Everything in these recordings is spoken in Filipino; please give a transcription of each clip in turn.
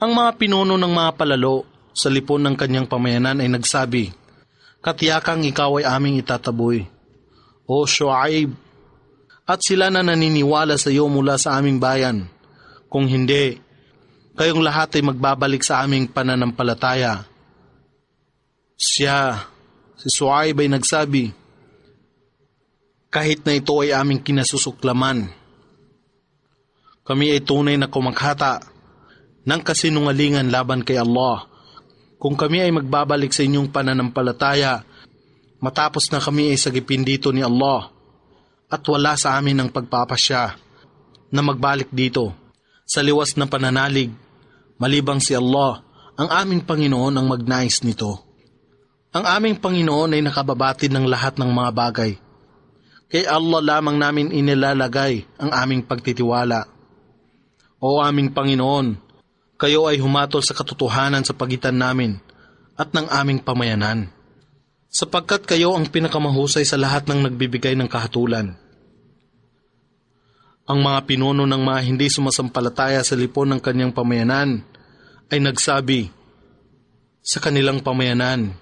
Ang mga pinuno ng mga palalo sa lipon ng kanyang pamayanan ay nagsabi, "Katiyakang ikaw ay aming itataboy, O Shuaib, at sila na naniniwala sa iyo mula sa aming bayan. Kung hindi, kayong lahat ay magbabalik sa aming pananampalataya." Si Shuaib ay nagsabi, "Kahit na ito ay aming kinasusuklaman, kami ay tunay na kumaghata ng kasinungalingan laban kay Allah. Kung kami ay magbabalik sa inyong pananampalataya, matapos na kami ay sagipin dito ni Allah, at wala sa amin ang pagpapasya na magbalik dito sa liwas na pananalig, malibang si Allah, ang aming Panginoon ang magnais nito. Ang aming Panginoon ay nakababati ng lahat ng mga bagay. Kay Allah lamang namin inilalagay ang aming pagtitiwala. O aming Panginoon, kayo ay humatol sa katotohanan sa pagitan namin at ng aming pamayanan, sapagkat kayo ang pinakamahusay sa lahat ng nagbibigay ng kahatulan." Ang mga pinuno ng mga hindi sumasampalataya sa lipon ng kanyang pamayanan ay nagsabi sa kanilang pamayanan,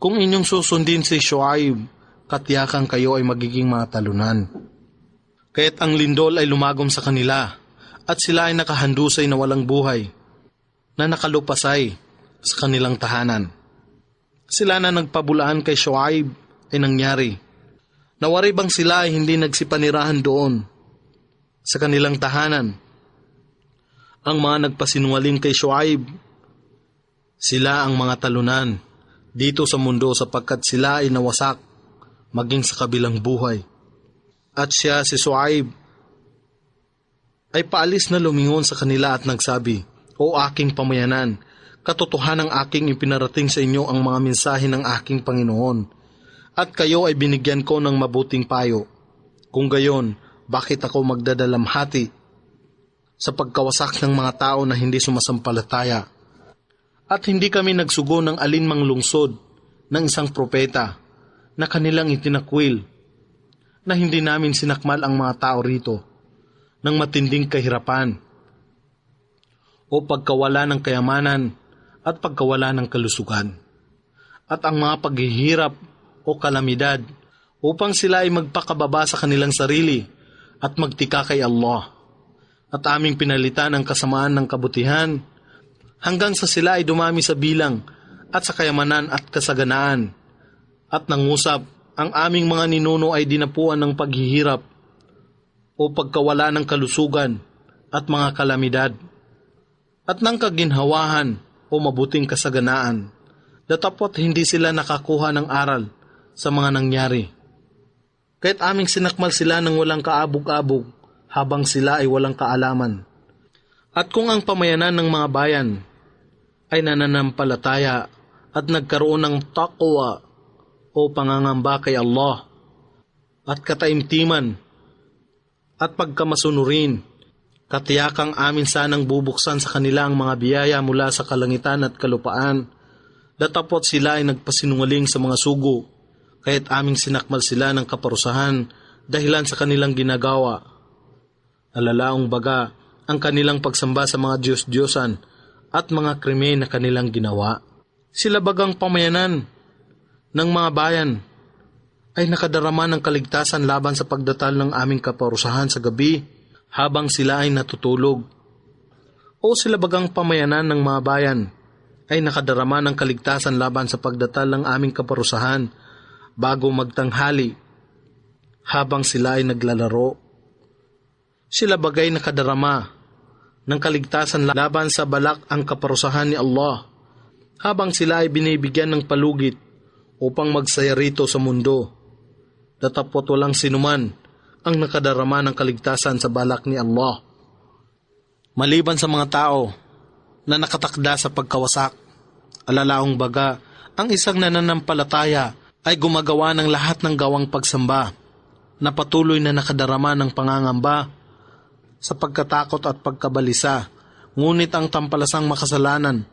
"Kung inyong susundin si Shuaib, katiyakan kayo ay magiging mga talunan." Kaya't ang lindol ay lumagom sa kanila at sila ay nakahandusay na walang buhay, na nakalupasay sa kanilang tahanan. Sila na nagpabulaan kay Shuaib ay nangyari. Nawari bang sila ay hindi nagsipanirahan doon sa kanilang tahanan? Ang mga nagpasinungaling kay Shuaib, sila ang mga talunan dito sa mundo sapagkat sila ay nawasak maging sa kabilang buhay. At si Shuaib ay paalis na lumingon sa kanila at nagsabi, "O aking pamayanan, katotohanang aking ipinarating sa inyo ang mga mensahe ng aking Panginoon, at kayo ay binigyan ko ng mabuting payo. Kung gayon, bakit ako magdadalamhati sa pagkawasak ng mga tao na hindi sumasampalataya? At hindi kami nagsugo ng alinmang lungsod ng isang propeta na kanilang itinakwil, na hindi namin sinakmal ang mga tao rito ng matinding kahirapan o pagkawala ng kayamanan at pagkawala ng kalusugan, at ang mga paghihirap o kalamidad, upang sila ay magpakababa sa kanilang sarili at magtika kay Allah. At aming pinalitan ang kasamaan ng kabutihan hanggang sa sila ay dumami sa bilang at sa kayamanan at kasaganaan. At nangusap, ang aming mga ninuno ay dinapuan ng paghihirap o pagkawala ng kalusugan at mga kalamidad, at ng kaginhawahan o mabuting kasaganaan, datapot hindi sila nakakuha ng aral sa mga nangyari. Kaya't aming sinakmal sila ng walang kaabog-abog habang sila ay walang kaalaman. At kung ang pamayanan ng mga bayan ay nananampalataya at nagkaroon ng taqwa o pangangamba kay Allah at kataimtiman at pagkamasunurin, katiyakang amin sanang bubuksan sa kanila ang mga biyaya mula sa kalangitan at kalupaan, datapot sila ay nagpasinungaling sa mga sugo, kaya't aming sinakmal sila ng kaparusahan dahilan sa kanilang ginagawa. Alalaong baga ang kanilang pagsamba sa mga Diyos-Diyosan at mga krimen na kanilang ginawa. Sila bagang pamayanan ng mga bayan ay nakadarama ng kaligtasan laban sa pagdatal ng aming kaparusahan sa gabi habang sila ay natutulog. O sila bagang pamayanan ng mga bayan ay nakadarama ng kaligtasan laban sa pagdatal ng aming kaparusahan bago magtanghali habang sila ay naglalaro. Sila bagay nakadarama ng kaligtasan laban sa balak ang kaparusahan ni Allah habang sila ay binibigyan ng palugit upang magsaya rito sa mundo, datapot walang sinuman ang nakadarama ng kaligtasan sa balak ni Allah. Maliban sa mga tao na nakatakda sa pagkawasak, alalaong baga ang isang nananampalataya ay gumagawa ng lahat ng gawang pagsamba na patuloy na nakadarama ng pangangamba sa pagkatakot at pagkabalisa, ngunit ang tampalasang makasalanan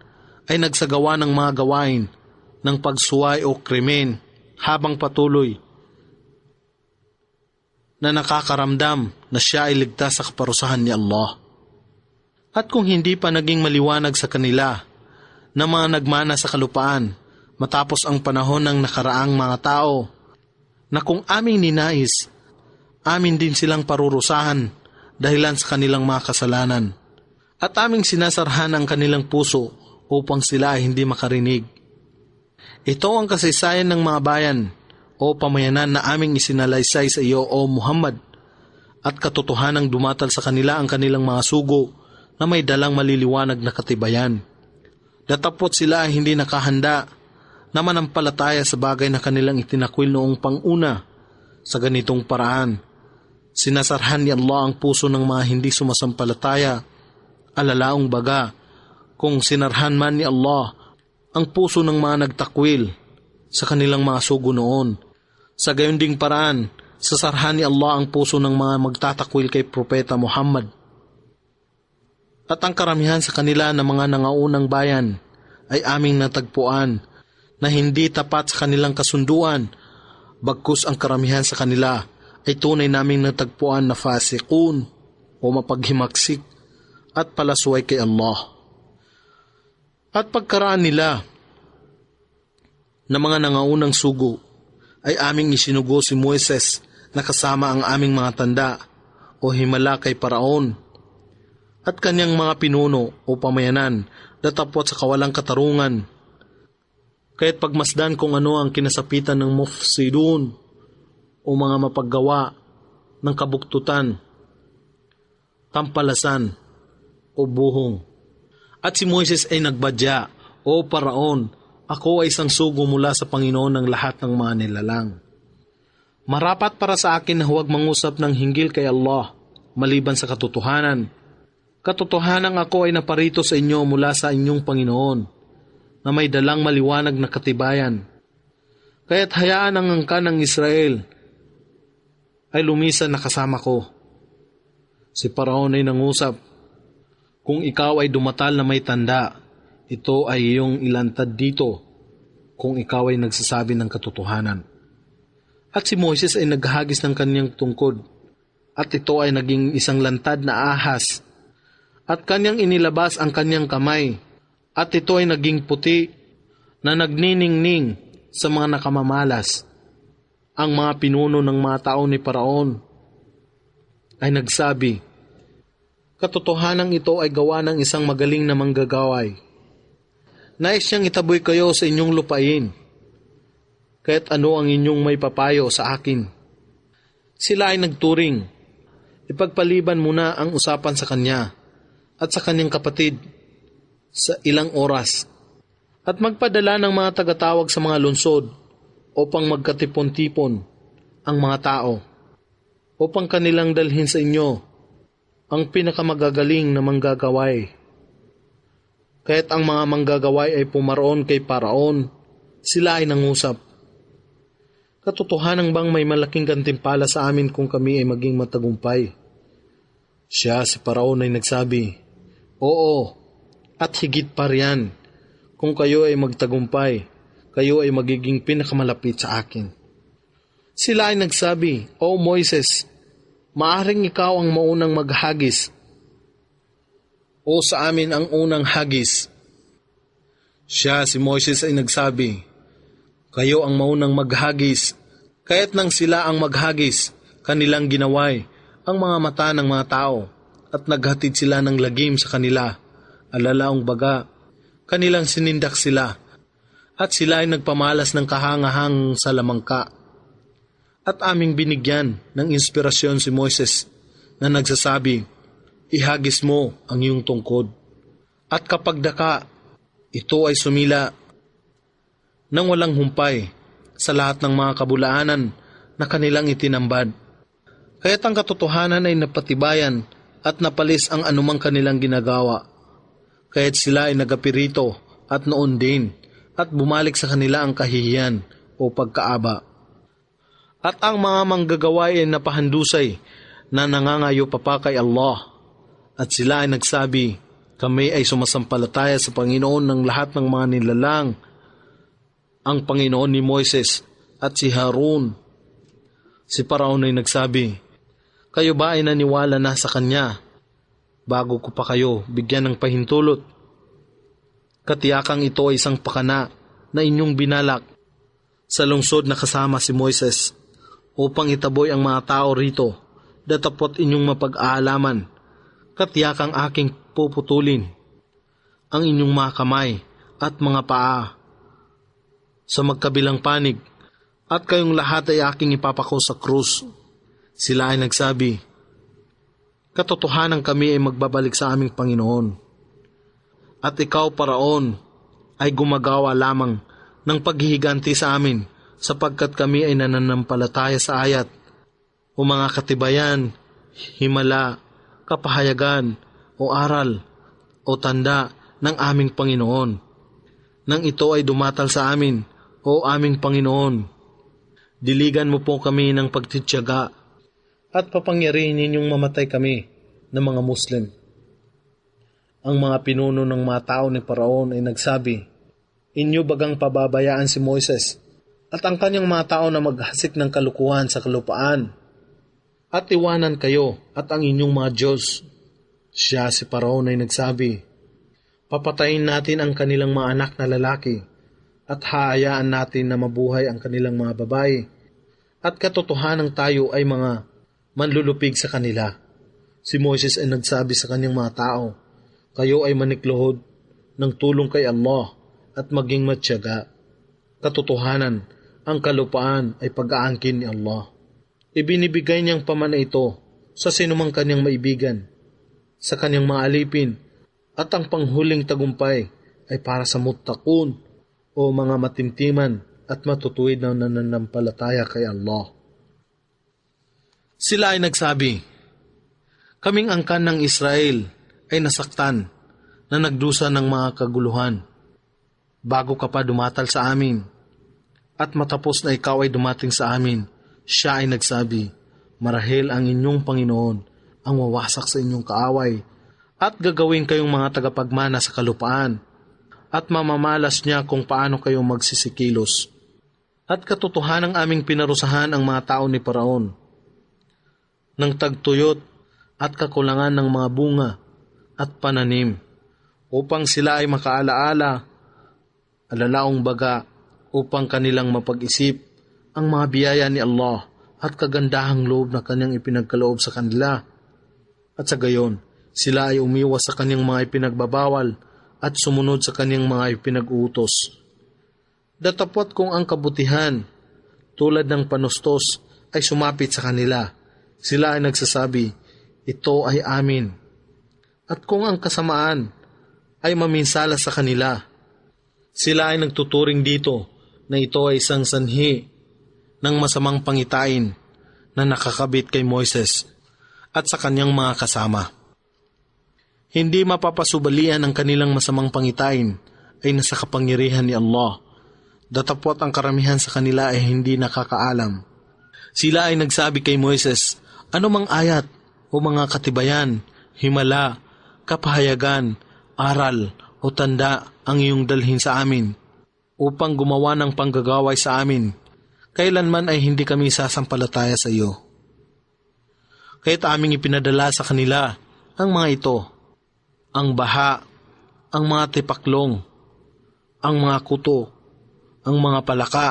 ay nagsagawa ng mga gawain ng pagsuway o krimen habang patuloy na nakakaramdam na siya ay ligtas sa kaparusahan ni Allah. At kung hindi pa naging maliwanag sa kanila na mga nagmana sa kalupaan matapos ang panahon ng nakaraang mga tao, na kung aming ninais, amin din silang parurusahan dahilan sa kanilang mga kasalanan, at aming sinasarhan ang kanilang puso upang sila ay hindi makarinig. Ito ang kasaysayan ng mga bayan o pamayanan na aming isinalaysay sa iyo, O Muhammad, at katotohanang dumatal sa kanila ang kanilang mga sugo na may dalang maliliwanag na katibayan. Datapot sila ay hindi nakahanda na manampalataya sa bagay na kanilang itinakwil noong panguna. Sa ganitong paraan, sinasarhan ni Allah ang puso ng mga hindi sumasampalataya. Alalaong baga, kung sinarhan man ni Allah ang puso ng mga nagtakwil sa kanilang mga sugo noon, sa gayon ding paraan, sasarhan ni Allah ang puso ng mga magtatakwil kay Propeta Muhammad. At ang karamihan sa kanila na mga nangaunang bayan ay aming natagpuan na hindi tapat sa kanilang kasunduan, bagkus ang karamihan sa kanila ay tunay naming natagpuan na fasikun o mapaghimaksik at palasway kay Allah. At pagkaraan nila na mga nangaunang sugo ay aming isinugo si Moises na kasama ang aming mga tanda o himala kay Paraon at kanyang mga pinuno o pamayanan datapot sa kawalang katarungan. Kaya't pagmasdan kung ano ang kinasapitan ng mufsidun o mga mapaggawa ng kabuktutan, tampalasan o buhong. At si Moises ay nagbadya, O Paraon, ako ay isang sugo mula sa Panginoon ng lahat ng mga nilalang. Marapat para sa akin na huwag mangusap ng hinggil kay Allah maliban sa katotohanan. Katotohanan ako ay naparito sa inyo mula sa inyong Panginoon na may dalang maliwanag na katibayan. Kaya't hayaan ang angkan ng Israel ay lumisan na kasama ko. Si Paraon ay nangusap, kung ikaw ay dumatal na may tanda, ito ay iyong ilantad dito kung ikaw ay nagsasabi ng katotohanan. At si Moises ay naghagis ng kanyang tungkod, at ito ay naging isang lantad na ahas, at kanyang inilabas ang kanyang kamay, at ito ay naging puti na nagniningning sa mga nakamamalas. Ang mga pinuno ng mga tao ni Paraon ay nagsabi, katotohanan ito ay gawa ng isang magaling na manggagaway. Nais niyang itaboy kayo sa inyong lupain, kaya't ano ang inyong may papayo sa akin? Sila ay nagturing, ipagpaliban muna ang usapan sa kanya at sa kanyang kapatid sa ilang oras, at magpadala ng mga tagatawag sa mga lungsod upang magkatipon-tipon ang mga tao, upang kanilang dalhin sa inyo ang pinakamagagaling na manggagaway. Kaya't ang mga manggagaway ay pumaroon kay Paraon, sila ay nangusap, katotohanan bang may malaking gantimpala sa amin kung kami ay maging matagumpay? Siya, si Paraon, ay nagsabi, oo, at higit pa riyan, kung kayo ay magtagumpay, kayo ay magiging pinakamalapit sa akin. Sila ay nagsabi, O Moises, maaring ikaw ang maunang maghagis, o sa amin ang unang hagis. Siya, si Moises, ay nagsabi, kayo ang maunang maghagis, kaya't nang sila ang maghagis, kanilang ginaway ang mga mata ng mga tao, at naghatid sila ng lagim sa kanila. Alalaong baga, kanilang sinindak sila, at sila ay nagpamalas ng kahangahang sa lamangka. At aming binigyan ng inspirasyon si Moises na nagsasabi, ihagis mo ang iyong tungkod. At kapag daka, ito ay sumila nang walang humpay sa lahat ng mga kabulaanan na kanilang itinambad. Kaya't ang katotohanan ay napatibayan at napalis ang anumang kanilang ginagawa. Kaya't sila ay nagapirito at noon din, at bumalik sa kanila ang kahihiyan o pagkaaba. At ang mga manggagaway ay napahandusay na nangangayo pa kay Allah. At sila ay nagsabi, kami ay sumasampalataya sa Panginoon ng lahat ng mga nilalang, ang Panginoon ni Moises at si Harun. Si Paraon ay nagsabi, kayo ba ay naniwala na sa kanya bago ko pa kayo bigyan ng pahintulot. Katiyakang ito ay isang pakana na inyong binalak sa lungsod na kasama si Moises upang itaboy ang mga tao rito, datapot inyong mapag-aalaman. Katiyakang aking puputulin ang inyong mga kamay at mga paa sa magkabilang panig, at kayong lahat ay aking ipapako sa krus. Sila ay nagsabi, katotohanan kami ay magbabalik sa aming Panginoon. At ikaw, Paraon, ay gumagawa lamang ng paghihiganti sa amin sapagkat kami ay nananampalataya sa ayat o mga katibayan, himala, kapahayagan o aral o tanda ng aming Panginoon. Nang ito ay dumatal sa amin, o aming Panginoon, diligan mo po kami ng pagtitiyaga at papangyarihin ninyong mamatay kami ng mga Muslim. Ang mga pinuno ng mga tao ni Paraon ay nagsabi, inyo bagang pababayaan si Moises at ang kanyang mga tao na maghasik ng kalukuhan sa kalupaan at iwanan kayo at ang inyong mga Diyos. Siya si Paraon ay nagsabi, papatayin natin ang kanilang mga anak na lalaki at haayaan natin na mabuhay ang kanilang mga babae at katotohanan tayo ay mga manlulupig sa kanila. Si Moises ay nagsabi sa kanyang mga tao, kayo ay manikluhod ng tulong kay Allah at maging matyaga. Katotohanan, ang kalupaan ay pag-aangkin ni Allah. Ibinibigay niyang pamana ito sa sinumang kanyang maibigan, sa kanyang mga alipin, at ang panghuling tagumpay ay para sa muttaqun o mga matimtiman at matutuwid na nananampalataya kay Allah. Sila ay nagsabi, kaming angkan ng Israel ay nasaktan na nagdusa ng mga kaguluhan bago ka pa dumatal sa amin, at matapos na ikaw ay dumating sa amin, siya ay nagsabi, marahil ang inyong Panginoon ang wawasak sa inyong kaaway at gagawin kayong mga tagapagmana sa kalupaan at mamamalas niya kung paano kayong magsisikilos. At katotohanang aming pinarusahan ang mga tao ni Paraon ng tagtuyot at kakulangan ng mga bunga at pananim upang sila ay makaalaala, alalaong baga upang kanilang mapag-isip ang mga biyaya ni Allah at kagandahang loob na kanyang ipinagkaloob sa kanila. At sa gayon, sila ay umiwas sa kanyang mga ipinagbabawal at sumunod sa kanyang mga ipinag-uutos. Datapot kung ang kabutihan, tulad ng panustos, ay sumapit sa kanila, sila ay nagsasabi, ito ay amin. At kung ang kasamaan ay maminsala sa kanila, sila ay nagtuturing dito na ito ay isang sanhi ng masamang pangitain na nakakabit kay Moises at sa kanyang mga kasama. Hindi mapapasubalian ang kanilang masamang pangitain ay nasa kapangyarihan ni Allah. Datapot ang karamihan sa kanila ay hindi nakakaalam. Sila ay nagsabi kay Moises, ano mang ayat o mga katibayan, himala, kapahayagan, aral o tanda ang iyong dalhin sa amin upang gumawa ng panggagaway sa amin. Kailanman ay hindi kami sasampalataya sa iyo. Kaya't aming ipinadala sa kanila ang mga ito, ang baha, ang mga tipaklong, ang mga kuto, ang mga palaka,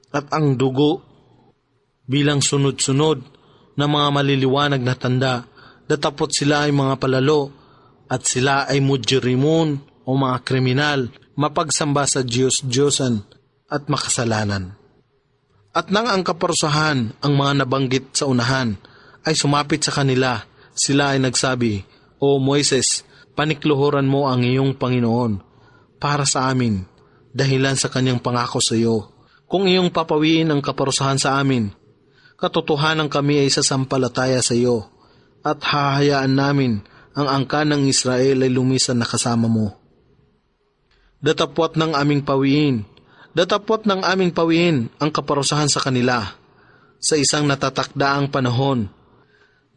at ang dugo bilang sunod-sunod na mga maliliwanag na tanda, datapot sila ay mga palalo at sila ay mujrimun o mga kriminal, mapagsamba sa Diyos-Diyosan at makasalanan. At nang ang kaparusahan ang mga nabanggit sa unahan ay sumapit sa kanila, sila ay nagsabi, O Moises, panikluhuran mo ang iyong Panginoon para sa amin, dahilan sa kanyang pangako sa iyo. Kung iyong papawiin ang kaparusahan sa amin, katotohanan kami ay sasampalataya sa iyo, at hahayaan namin ang angkan ng Israel ay lumisan na kasama mo. Datapot ng aming pawiin ang kaparusahan sa kanila sa isang natatakdaang panahon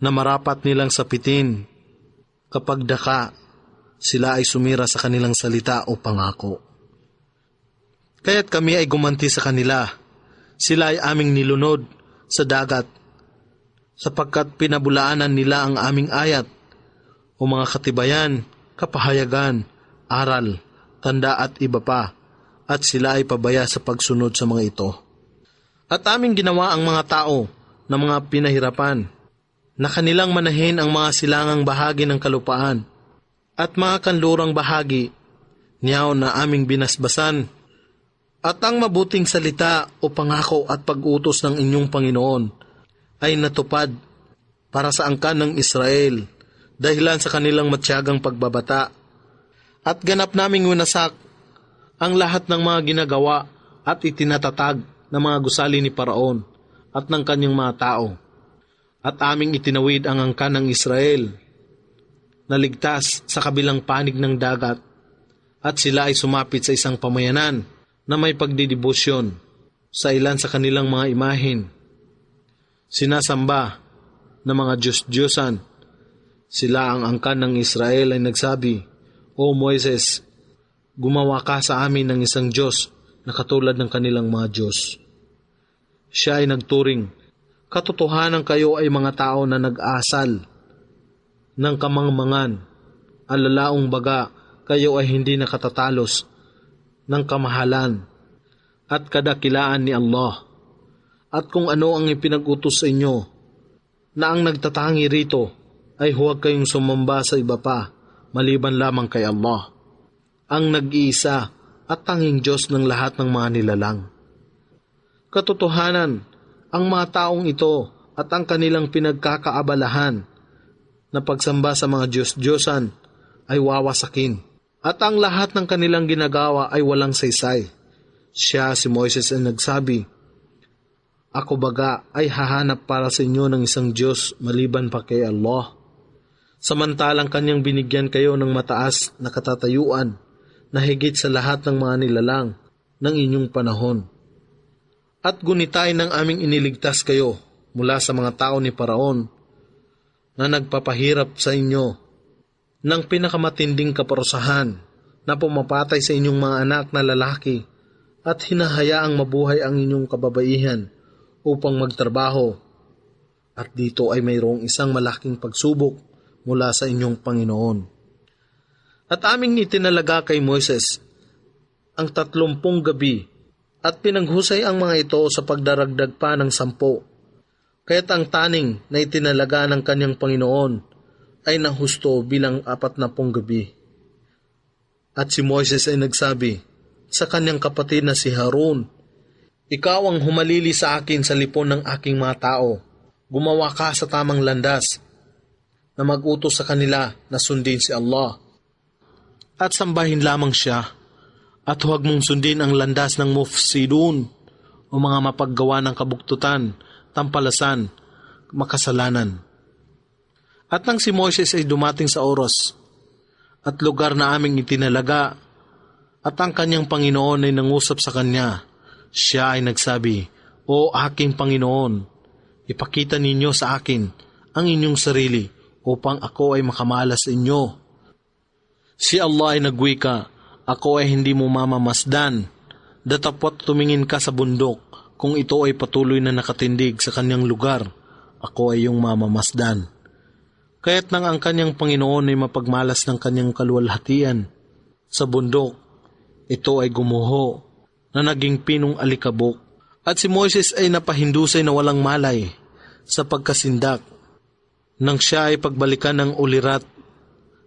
na marapat nilang sapitin kapag daka sila ay sumira sa kanilang salita o pangako. Kaya't kami ay gumanti sa kanila. Sila ay aming nilunod sa dagat sapagkat pinabulaanan nila ang aming ayat o o mga katibayan, kapahayagan, aral, tanda at iba pa, at sila ay pabaya sa pagsunod sa mga ito. At aming ginawa ang mga tao na mga pinahirapan, na kanilang manahin ang mga silangang bahagi ng kalupaan, at mga kanlurang bahagi, niyaw na aming binasbasan, at ang mabuting salita o pangako at pag-utos ng inyong Panginoon ay natupad para sa angkan ng Israel, dahilan sa kanilang matyagang pagbabata. At ganap naming winasak ang lahat ng mga ginagawa at itinatatag ng mga gusali ni Paraon at ng kanyang mga tao. At aming itinawid ang angkan ng Israel na ligtas sa kabilang panig ng dagat, at sila ay sumapit sa isang pamayanan na may pagdidibusyon sa ilan sa kanilang mga imahin. Sinasamba ng mga Diyos-Diyosan. Sila ang angkan ng Israel ay nagsabi, O Moises, gumawa ka sa amin ng isang Diyos na katulad ng kanilang mga Diyos. Siya ay nagturing, katotohanan kayo ay mga tao na nag-asal ng kamangmangan, alalaong baga kayo ay hindi nakatatalos ng kamahalan at kadakilaan ni Allah. At kung ano ang ipinag-utos sa inyo, na ang nagtatangi rito ay huwag kayong sumamba sa iba pa, maliban lamang kay Allah, ang nag-iisa at tanging Diyos ng lahat ng mga nilalang. Katotohanan, ang mga taong ito at ang kanilang pinagkakaabalahan na pagsamba sa mga Diyos-Diyosan ay wawasakin, at ang lahat ng kanilang ginagawa ay walang saysay. Siya, si Moises, ay nagsabi, Ako baga ay hahanap para sa inyo ng isang Diyos maliban pa kay Allah. Samantalang kanyang binigyan kayo ng mataas na katatayuan na higit sa lahat ng mga nilalang ng inyong panahon. At gunitay ng aming iniligtas kayo mula sa mga tao ni Paraon na nagpapahirap sa inyo ng pinakamatinding kaparusahan na pumapatay sa inyong mga anak na lalaki at hinahayaang mabuhay ang inyong kababaihan upang magtrabaho. At dito ay mayroong isang malaking pagsubok mula sa inyong Panginoon. At aming itinalaga kay Moises ang 30 gabi at pinanghusay ang mga ito sa pagdaragdag pa ng 10. Kaya't ang taning na itinalaga ng kanyang Panginoon ay nahusto bilang 40 gabi. At si Moises ay nagsabi sa kanyang kapatid na si Harun, Ikaw ang humalili sa akin sa lipon ng aking mga tao. Gumawa ka sa tamang landas na mag-utos sa kanila na sundin si Allah. At sambahin lamang siya, at huwag mong sundin ang landas ng mufsidun o mga mapaggawa ng kabuktutan, tampalasan, makasalanan. At nang si Moises ay dumating sa oras at lugar na aming itinalaga, at ang kanyang Panginoon ay nangusap sa kanya, siya ay nagsabi, O aking Panginoon, ipakita ninyo sa akin ang inyong sarili upang ako ay makamalas sa inyo. Si Allah ay nagwika, Ako ay hindi mo mamamasdan, datapot tumingin ka sa bundok, kung ito ay patuloy na nakatindig sa kanyang lugar, ako ay iyong mamamasdan. Kaya't nang ang kanyang Panginoon ay mapagmalas ng kanyang kaluwalhatian sa bundok, ito ay gumuho na naging pinong alikabok. At si Moises ay napahindusay na walang malay sa pagkasindak. Nang siya ay pagbalikan ng ulirat,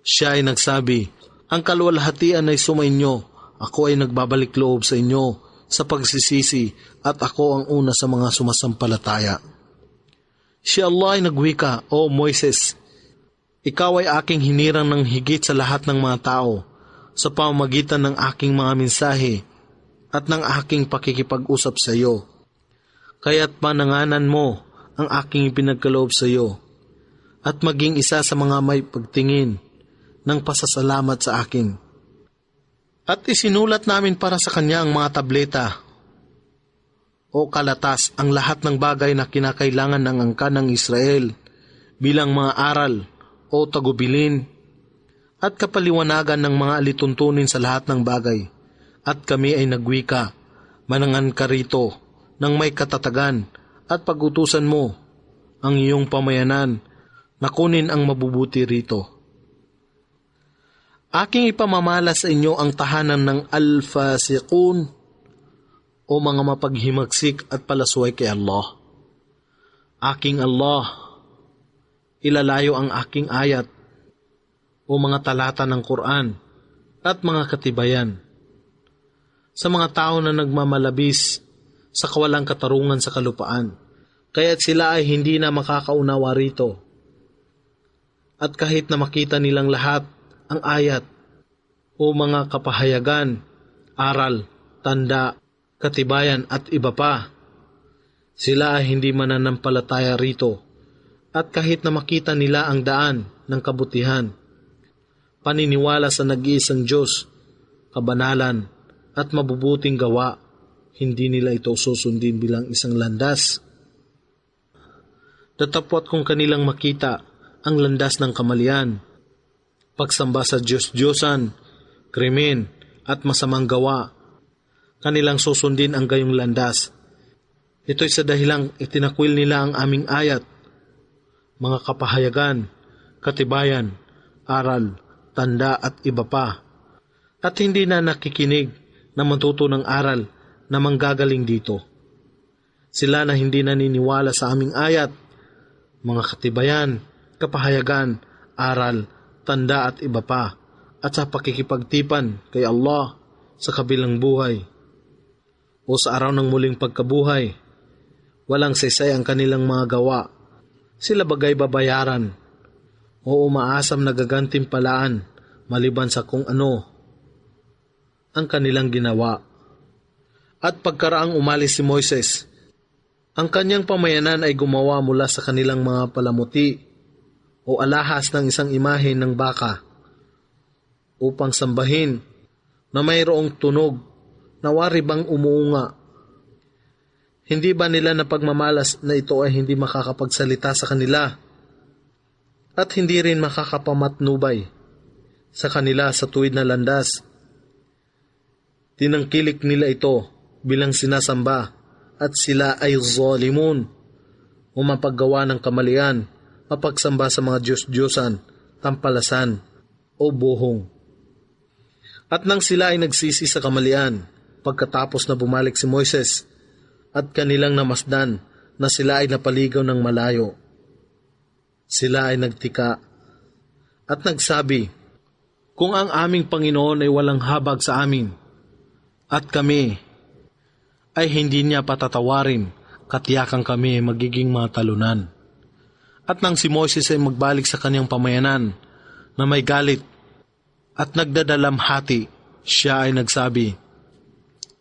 siya ay nagsabi, Ang kaluwalhatian ay sumainyo, ako ay nagbabalik loob sa inyo sa pagsisisi, at ako ang una sa mga sumasampalataya. Si Allah ay nagwika, O Moises, ikaw ay aking hinirang ng higit sa lahat ng mga tao sa pamamagitan ng aking mga mensahe at ng aking pakikipag-usap sa iyo. Kaya't pananganan mo ang aking ipinagkaloob sa iyo at maging isa sa mga may pagtingin ng pasasalamat sa akin. At isinulat namin para sa kanya ang mga tableta o kalatas, ang lahat ng bagay na kinakailangan ng angkan ng Israel bilang mga aral o tagubilin at kapaliwanagan ng mga alituntunin sa lahat ng bagay. At kami ay nagwika, manangan ka rito ng may katatagan at pagutusan mo ang iyong pamayanan na kunin ang mabubuti rito. Aking ipamamala sa inyo ang tahanan ng al-fasiqun o mga mapaghimagsik at palasway kay Allah. Aking Allah, ilalayo ang aking ayat o mga talata ng Quran at mga katibayan sa mga tao na nagmamalabis sa kawalang katarungan sa kalupaan, kaya't sila ay hindi na makakaunawa rito. At kahit na makita nilang lahat ang ayat o mga kapahayagan, aral, tanda, katibayan at iba pa, sila ay hindi mananampalataya rito. At kahit na makita nila ang daan ng kabutihan, paniniwala sa nag-iisang Diyos, kabanalan at mabubuting gawa, hindi nila ito susundin bilang isang landas. Datapwat kung kanilang makita ang landas ng kamalian, pagsamba sa Diyos-Diyosan, krimen at masamang gawa, kanilang susundin ang gayong landas. Ito'y sa dahilang itinakwil nila ang aming ayat, mga kapahayagan, katibayan, aral, tanda at iba pa, at hindi na nakikinig na matuto ng aral na manggagaling dito. Sila na hindi naniniwala sa aming ayat, mga katibayan, kapahayagan, aral, tanda at iba pa, at sa pakikipagtipan kay Allah sa kabilang buhay o sa araw ng muling pagkabuhay. Walang saysay ang kanilang mga gawa. Sila bagay babayaran o umaasam na gagantimpalaan maliban sa kung ano ang kanilang ginawa. At pagkaraang umalis si Moises, ang kanyang pamayanan ay gumawa mula sa kanilang mga palamuti o alahas ng isang imahe ng baka upang sambahin na mayroong tunog na wari bang umuunga. Hindi ba nila napagmamalas na ito ay hindi makakapagsalita sa kanila at hindi rin makakapamatnubay sa kanila sa tuwid na landas? Tinangkilik nila ito bilang sinasamba at sila ay zalimun o mapaggawa ng kamalian, mapagsamba sa mga Diyos-Diyosan, tampalasan o buhong. At nang sila ay nagsisi sa kamalian, pagkatapos na bumalik si Moises at kanilang namasdan na sila ay napaligaw ng malayo, sila ay nagtika at nagsabi, kung ang aming Panginoon ay walang habag sa amin, at kami ay hindi niya patatawarin, katiyakan kami magiging mga talunan. At nang si Moises ay magbalik sa kanyang pamayanan na may galit at nagdadalamhati, siya ay nagsabi,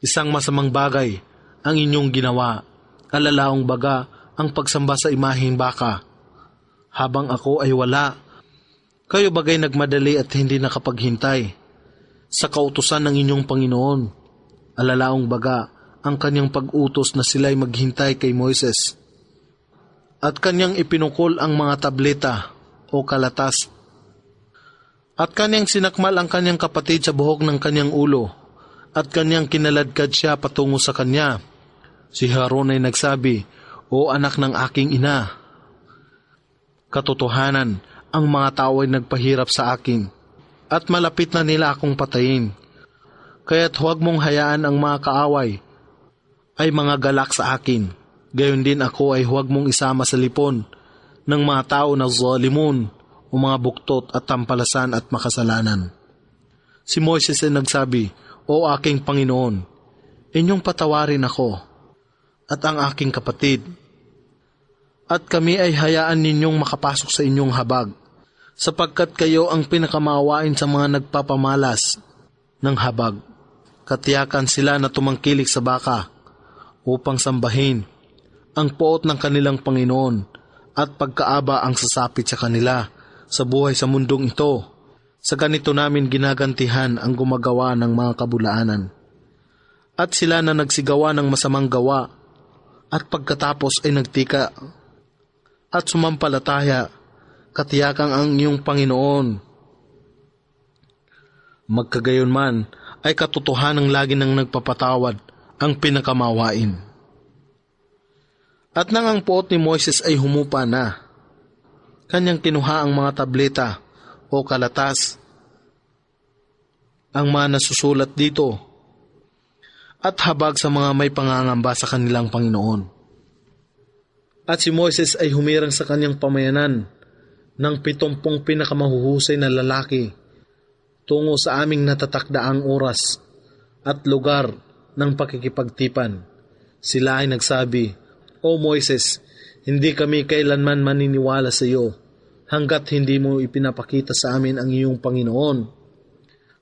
isang masamang bagay ang inyong ginawa, alalaong baga ang pagsamba sa imaheng baka. Habang ako ay wala, kayo bagay nagmadali at hindi nakapaghintay sa kautusan ng inyong Panginoon. Alalaong baga ang kanyang pag-utos na sila'y maghintay kay Moises. At kanyang ipinukol ang mga tableta o kalatas. At kanyang sinakmal ang kanyang kapatid sa buhok ng kanyang ulo. At kanyang kinaladkad siya patungo sa kanya. Si Haron ay nagsabi, O anak ng aking ina, katotohanan, ang mga tao ay nagpahirap sa akin, at malapit na nila akong patayin. Kaya't huwag mong hayaan ang mga kaaway ay mga galak sa akin. Gayon din ako ay huwag mong isama sa lipon ng mga tao na zalimun o mga buktot at tampalasan at makasalanan. Si Moises ay nagsabi, O aking Panginoon, inyong patawarin ako at ang aking kapatid, at kami ay hayaan ninyong makapasok sa inyong habag, sapagkat kayo ang pinakamawain sa mga nagpapamalas ng habag. Katiyakan sila na tumangkilik sa baka upang sambahin ang poot ng kanilang Panginoon at pagkaaba ang sasapit sa kanila sa buhay sa mundong ito. Sa ganito namin ginagantihan ang gumagawa ng mga kabulaanan. At sila na nagsigawa ng masamang gawa at pagkatapos ay nagtika at sumampalataya, katiyakan ang iyong Panginoon. Magkagayon man ay katotohanang lagi nang nagpapatawad ang pinakamawain. At nang ang poot ni Moises ay humupa na, kanyang kinuha ang mga tableta o kalatas ang mga nasusulat dito at habag sa mga may pangangamba sa kanilang Panginoon. At si Moises ay humirang sa kanyang pamayanan ng 70 pinakamahuhusay na lalaki tungo sa aming natatakdaang oras at lugar ng pakikipagtipan. Sila ay nagsabi, O Moises, hindi kami kailanman maniniwala sa iyo hanggat hindi mo ipinapakita sa amin ang iyong Panginoon.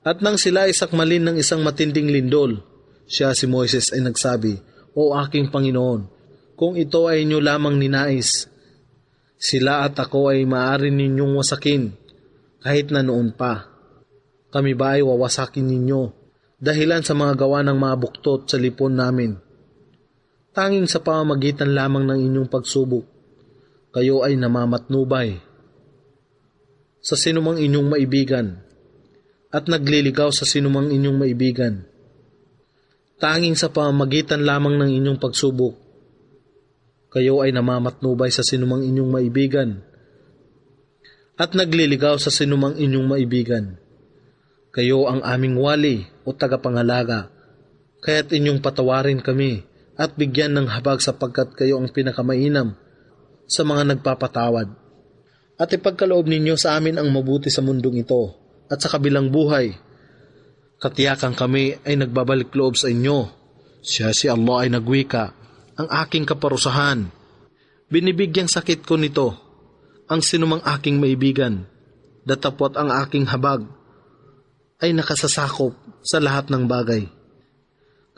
At nang sila ay sakmalin ng isang matinding lindol, siya si Moises ay nagsabi, O aking Panginoon, kung ito ay inyo lamang ninais, sila at ako ay maaari ninyong wasakin kahit na noon pa. Kami ba ay wawasakin ninyo dahilan sa mga gawa ng mga buktot sa lipon namin? Tanging sa pamamagitan lamang ng inyong pagsubok, kayo ay namamatnubay sa sinumang inyong maibigan at nagliligaw sa sinumang inyong maibigan. Tanging sa pamamagitan lamang ng inyong pagsubok, kayo ay namamatnubay sa sinumang inyong maibigan at nagliligaw sa sinumang inyong maibigan. Kayo ang aming wali o tagapangalaga, kaya't inyong patawarin kami at bigyan ng habag sapagkat kayo ang pinakamainam sa mga nagpapatawad. At ipagkaloob ninyo sa amin ang mabuti sa mundong ito at sa kabilang buhay. Katiyakan kami ay nagbabalik loob sa inyo. Siya si Allah ay nagwika, ang aking kaparusahan. Binibigyang sakit ko nito ang sinumang aking maibigan. Datapwat ang aking habag ay nakasasakop sa lahat ng bagay.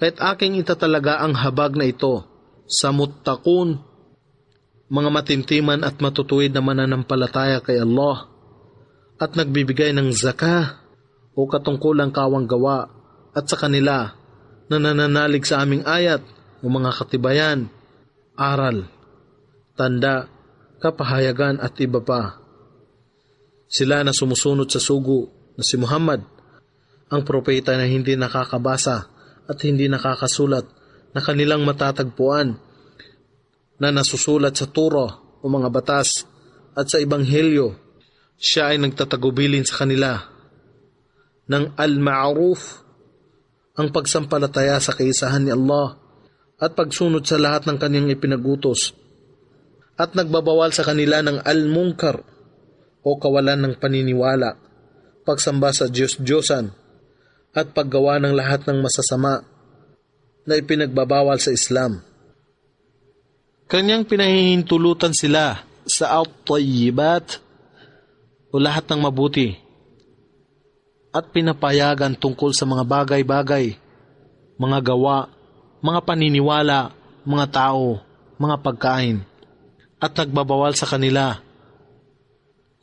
Kahit aking itatalaga ang habag na ito sa muttaqun, mga matintiman at matutuwid na mananampalataya kay Allah at nagbibigay ng zakah o katungkulang kawang gawa at sa kanila na nananalig sa aming ayat o mga katibayan, aral, tanda, kapahayagan at iba pa. Sila na sumusunod sa sugo na si Muhammad, ang propeta na hindi nakakabasa at hindi nakakasulat na kanilang matatagpuan na nasusulat sa Torah o mga batas at sa Ebanghelyo. Siya ay nagtatagubilin sa kanila ng al-ma'ruf, ang pagsampalataya sa kaisahan ni Allah at pagsunod sa lahat ng kanyang ipinagutos, at nagbabawal sa kanila ng al-munkar o kawalan ng paniniwala, pagsamba sa Diyos-Diyosan at paggawa ng lahat ng masasama na ipinagbabawal sa Islam. Kanyang pinahihintulutan sila sa at-tayyibat o lahat ng mabuti at pinapayagan tungkol sa mga bagay-bagay, mga gawa, mga paniniwala, mga tao, mga pagkain, at nagbabawal sa kanila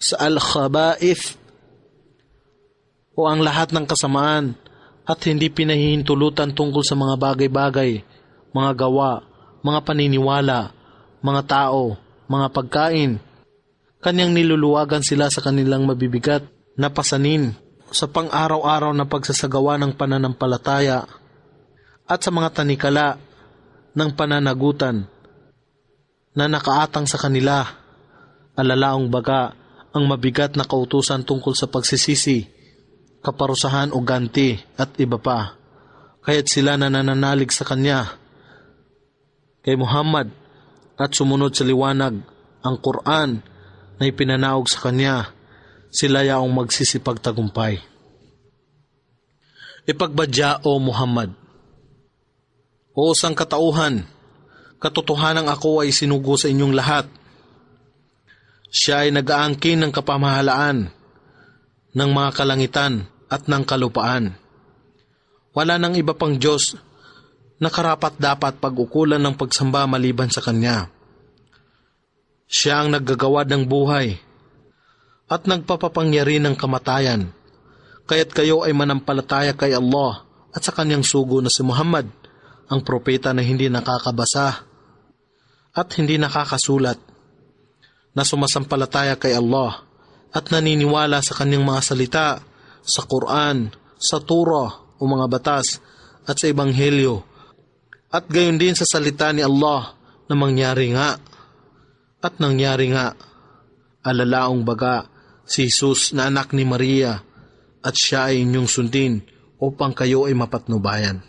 sa al-khaba'ith o ang lahat ng kasamaan at hindi pinahihintulutan tungkol sa mga bagay-bagay, mga gawa, mga paniniwala, mga tao, mga pagkain. Kanyang niluluwagan sila sa kanilang mabibigat na pasanin sa pang-araw-araw na pagsasagawa ng pananampalataya at sa mga tanikala ng pananagutan na nakaatang sa kanila. Alalaong baga ang mabigat na kautusan tungkol sa pagsisisi, kaparusahan o ganti at iba pa. Kaya't sila nananalig sa kanya, kay Muhammad, at sumunod sa liwanag, ang Quran, na ipinanaog sa kanya. Sila yaong magsisipagtagumpay. Ipagbadya, O Muhammad. O sangkatauhan, katotohanang ako ay sinugo sa inyong lahat. Siya ay nag-aangkin ng kapamahalaan ng mga kalangitan at ng kalupaan. Wala nang iba pang Diyos na karapat-dapat pag-ukulan ng pagsamba maliban sa Kanya. Siya ang naggagawad ng buhay at nagpapapangyari ng kamatayan. Kaya't kayo ay manampalataya kay Allah at sa Kanyang sugo na si Muhammad, ang propeta na hindi nakakabasa at hindi nakakasulat, na sumasampalataya kay Allah at naniniwala sa Kanyang mga salita, sa Quran, sa Torah o mga batas at sa Ebanghelyo, at gayon din sa salita ni Allah na mangyari nga at nangyari nga. Alalaong baga si Jesus na anak ni Maria, at siya ay inyong sundin upang kayo ay mapatnubayan.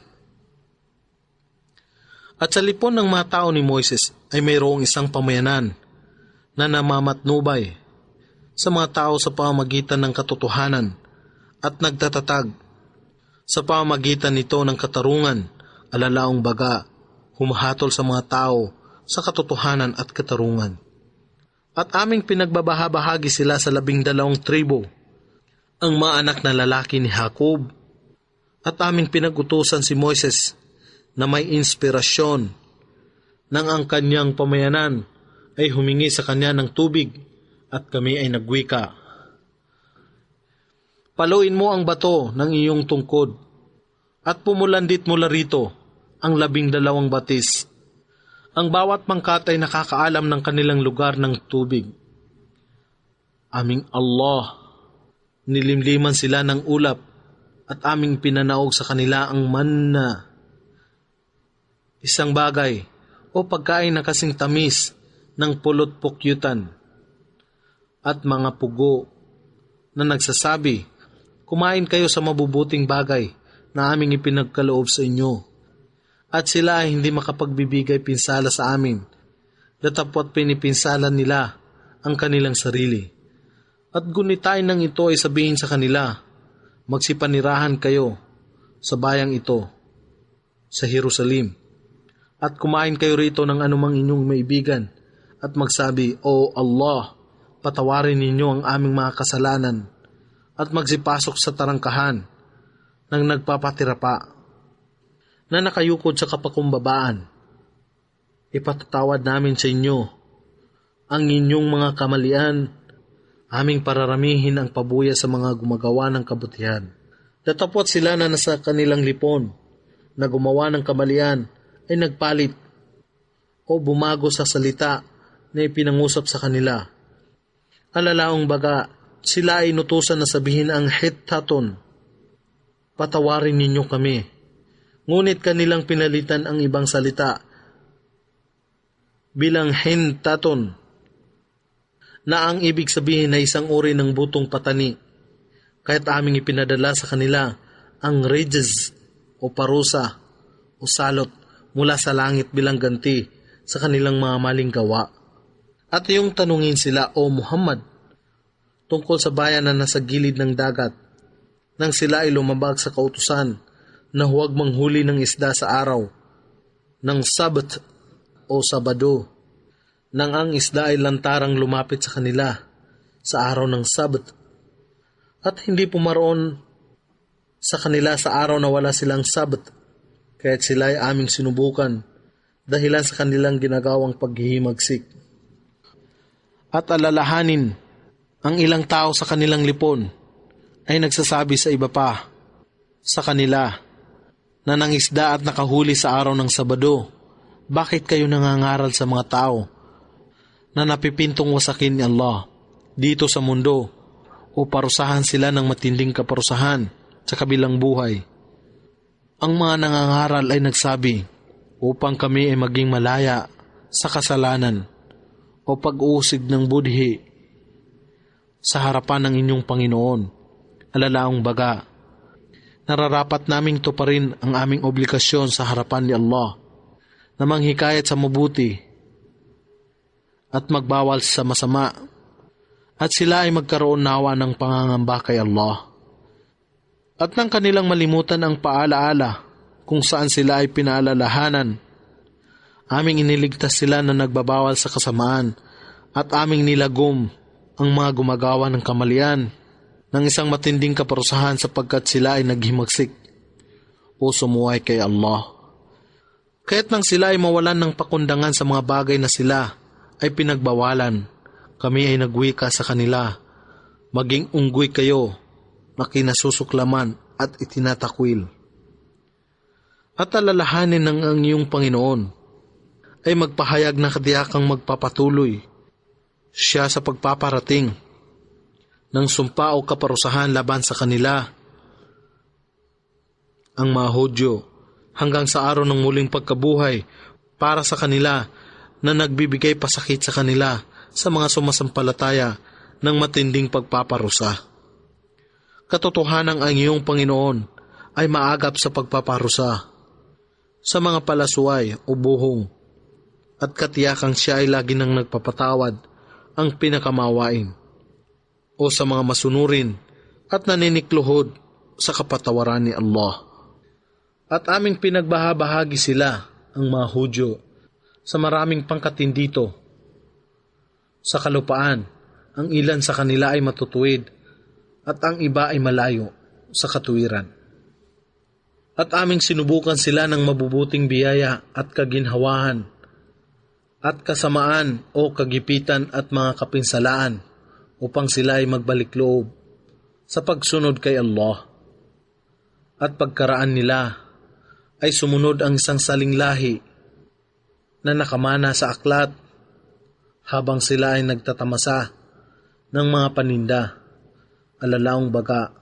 At sa lipon ng mga tao ni Moises ay mayroong isang pamayanan na namamatnubay sa mga tao sa pamamagitan ng katotohanan at nagtatatag sa pamamagitan nito ng katarungan, alalaong baga, humahatol sa mga tao sa katotohanan at katarungan. At aming pinagbabahabahagi sila sa 12 tribo, ang mga anak na lalaki ni Jacob, at aming pinag-utusan si Moises na may inspirasyon nang ang kanyang pamayanan ay humingi sa kanya ng tubig at kami ay nagwika. Paluin mo ang bato ng iyong tungkod at pumulandit mula rito ang 12 batis. Ang bawat pangkat ay nakakaalam ng kanilang lugar ng tubig. Aming Allah, nilimliman sila ng ulap at aming pinanaog sa kanila ang manna. Isang bagay o pagkain na kasing tamis ng pulot pukyutan at mga pugo na nagsasabi, kumain kayo sa mabubuting bagay na aming ipinagkaloob sa inyo. At sila ay hindi makapagbibigay pinsala sa amin, datapwat pinipinsala nila ang kanilang sarili. At gunitain ng ito ay sabihin sa kanila, magsipanirahan kayo sa bayang ito sa Jerusalem. At kumain kayo rito ng anumang inyong maibigan at magsabi, O Allah, patawarin ninyo ang aming mga kasalanan at magsipasok sa tarangkahan ng nagpapatira pa na nakayukod sa kapakumbabaan. Ipatatawad namin sa inyo ang inyong mga kamalian, aming pararamihin ang pabuya sa mga gumagawa ng kabutihan. Datapwat sila na nasa kanilang lipon na gumawa ng kamalian ay nagpalit o bumago sa salita na ipinangusap sa kanila. Alalaong baga, sila ay inutusan na sabihin ang Hittaton, patawarin ninyo kami. Ngunit kanilang pinalitan ang ibang salita bilang Hintaton, na ang ibig sabihin ay isang uri ng butong patani. Kaya't aming ipinadala sa kanila ang rijz o parusa o salot mula sa langit bilang ganti sa kanilang mga maling gawa. At yung tanungin sila, O Muhammad, tungkol sa bayan na nasa gilid ng dagat, nang sila ay lumabag sa kautusan na huwag manghuli ng isda sa araw ng Sabat o Sabado, nang ang isda ay lantarang lumapit sa kanila sa araw ng Sabat, at hindi pumaroon sa kanila sa araw na wala silang Sabat, kaya't sila ay aming sinubukan dahilan sa kanilang ginagawang paghihimagsik. At alalahanin, ang ilang tao sa kanilang lipon ay nagsasabi sa iba pa sa kanila na nangisda at nakahuli sa araw ng Sabado, bakit kayo nangangaral sa mga tao na napipintong wasakin ni Allah dito sa mundo o parusahan sila ng matinding kaparusahan sa kabilang buhay? Ang mga nangangaral ay nagsabi, upang kami ay maging malaya sa kasalanan o pag-uusig ng budhi sa harapan ng inyong Panginoon. Alalaong baga, nararapat naming tuparin ang aming obligasyon sa harapan ni Allah na manghikayat sa mabuti at magbawal sa masama, at sila ay magkaroon nawa ng pangangamba kay Allah. At nang kanilang malimutan ang paalaala kung saan sila ay pinaalalahanan, aming iniligtas sila na nagbabawal sa kasamaan at aming nilagom ang mga gumagawa ng kamalian ng isang matinding kaparusahan sapagkat sila ay naghimagsik o sumuway kay Allah. Kaya't nang sila ay mawalan ng pakundangan sa mga bagay na sila ay pinagbawalan, kami ay nagwika sa kanila, maging unggoy kayo na kinasusuklaman at itinatakwil. At alalahanin ng ang iyong Panginoon ay magpahayag na kadiyakang magpapatuloy siya sa pagpaparating ng sumpa o kaparusahan laban sa kanila, ang mga Hudyo, hanggang sa araw ng muling pagkabuhay para sa kanila na nagbibigay pasakit sa kanila sa mga sumasampalataya ng matinding pagpaparusa. Katotohanan ang iyong Panginoon ay maagap sa pagpaparusa sa mga palasway o buhong, at katiyakang siya ay lagi nang nagpapatawad ang pinakamawain o sa mga masunurin at naninikluhod sa kapatawaran ni Allah. At aming pinagbahabahagi sila, ang mga Hudyo, sa maraming pangkatin dito. Sa kalupaan, ang ilan sa kanila ay matutuwid at ang iba ay malayo sa katuwiran. At aming sinubukan sila ng mabubuting biyaya at kaginhawahan at kasamaan o kagipitan at mga kapinsalaan upang sila ay magbalik loob sa pagsunod kay Allah. At pagkaraan nila ay sumunod ang isang saling lahi na nakamana sa aklat habang sila ay nagtatamasa ng mga paninda, alalaong baga,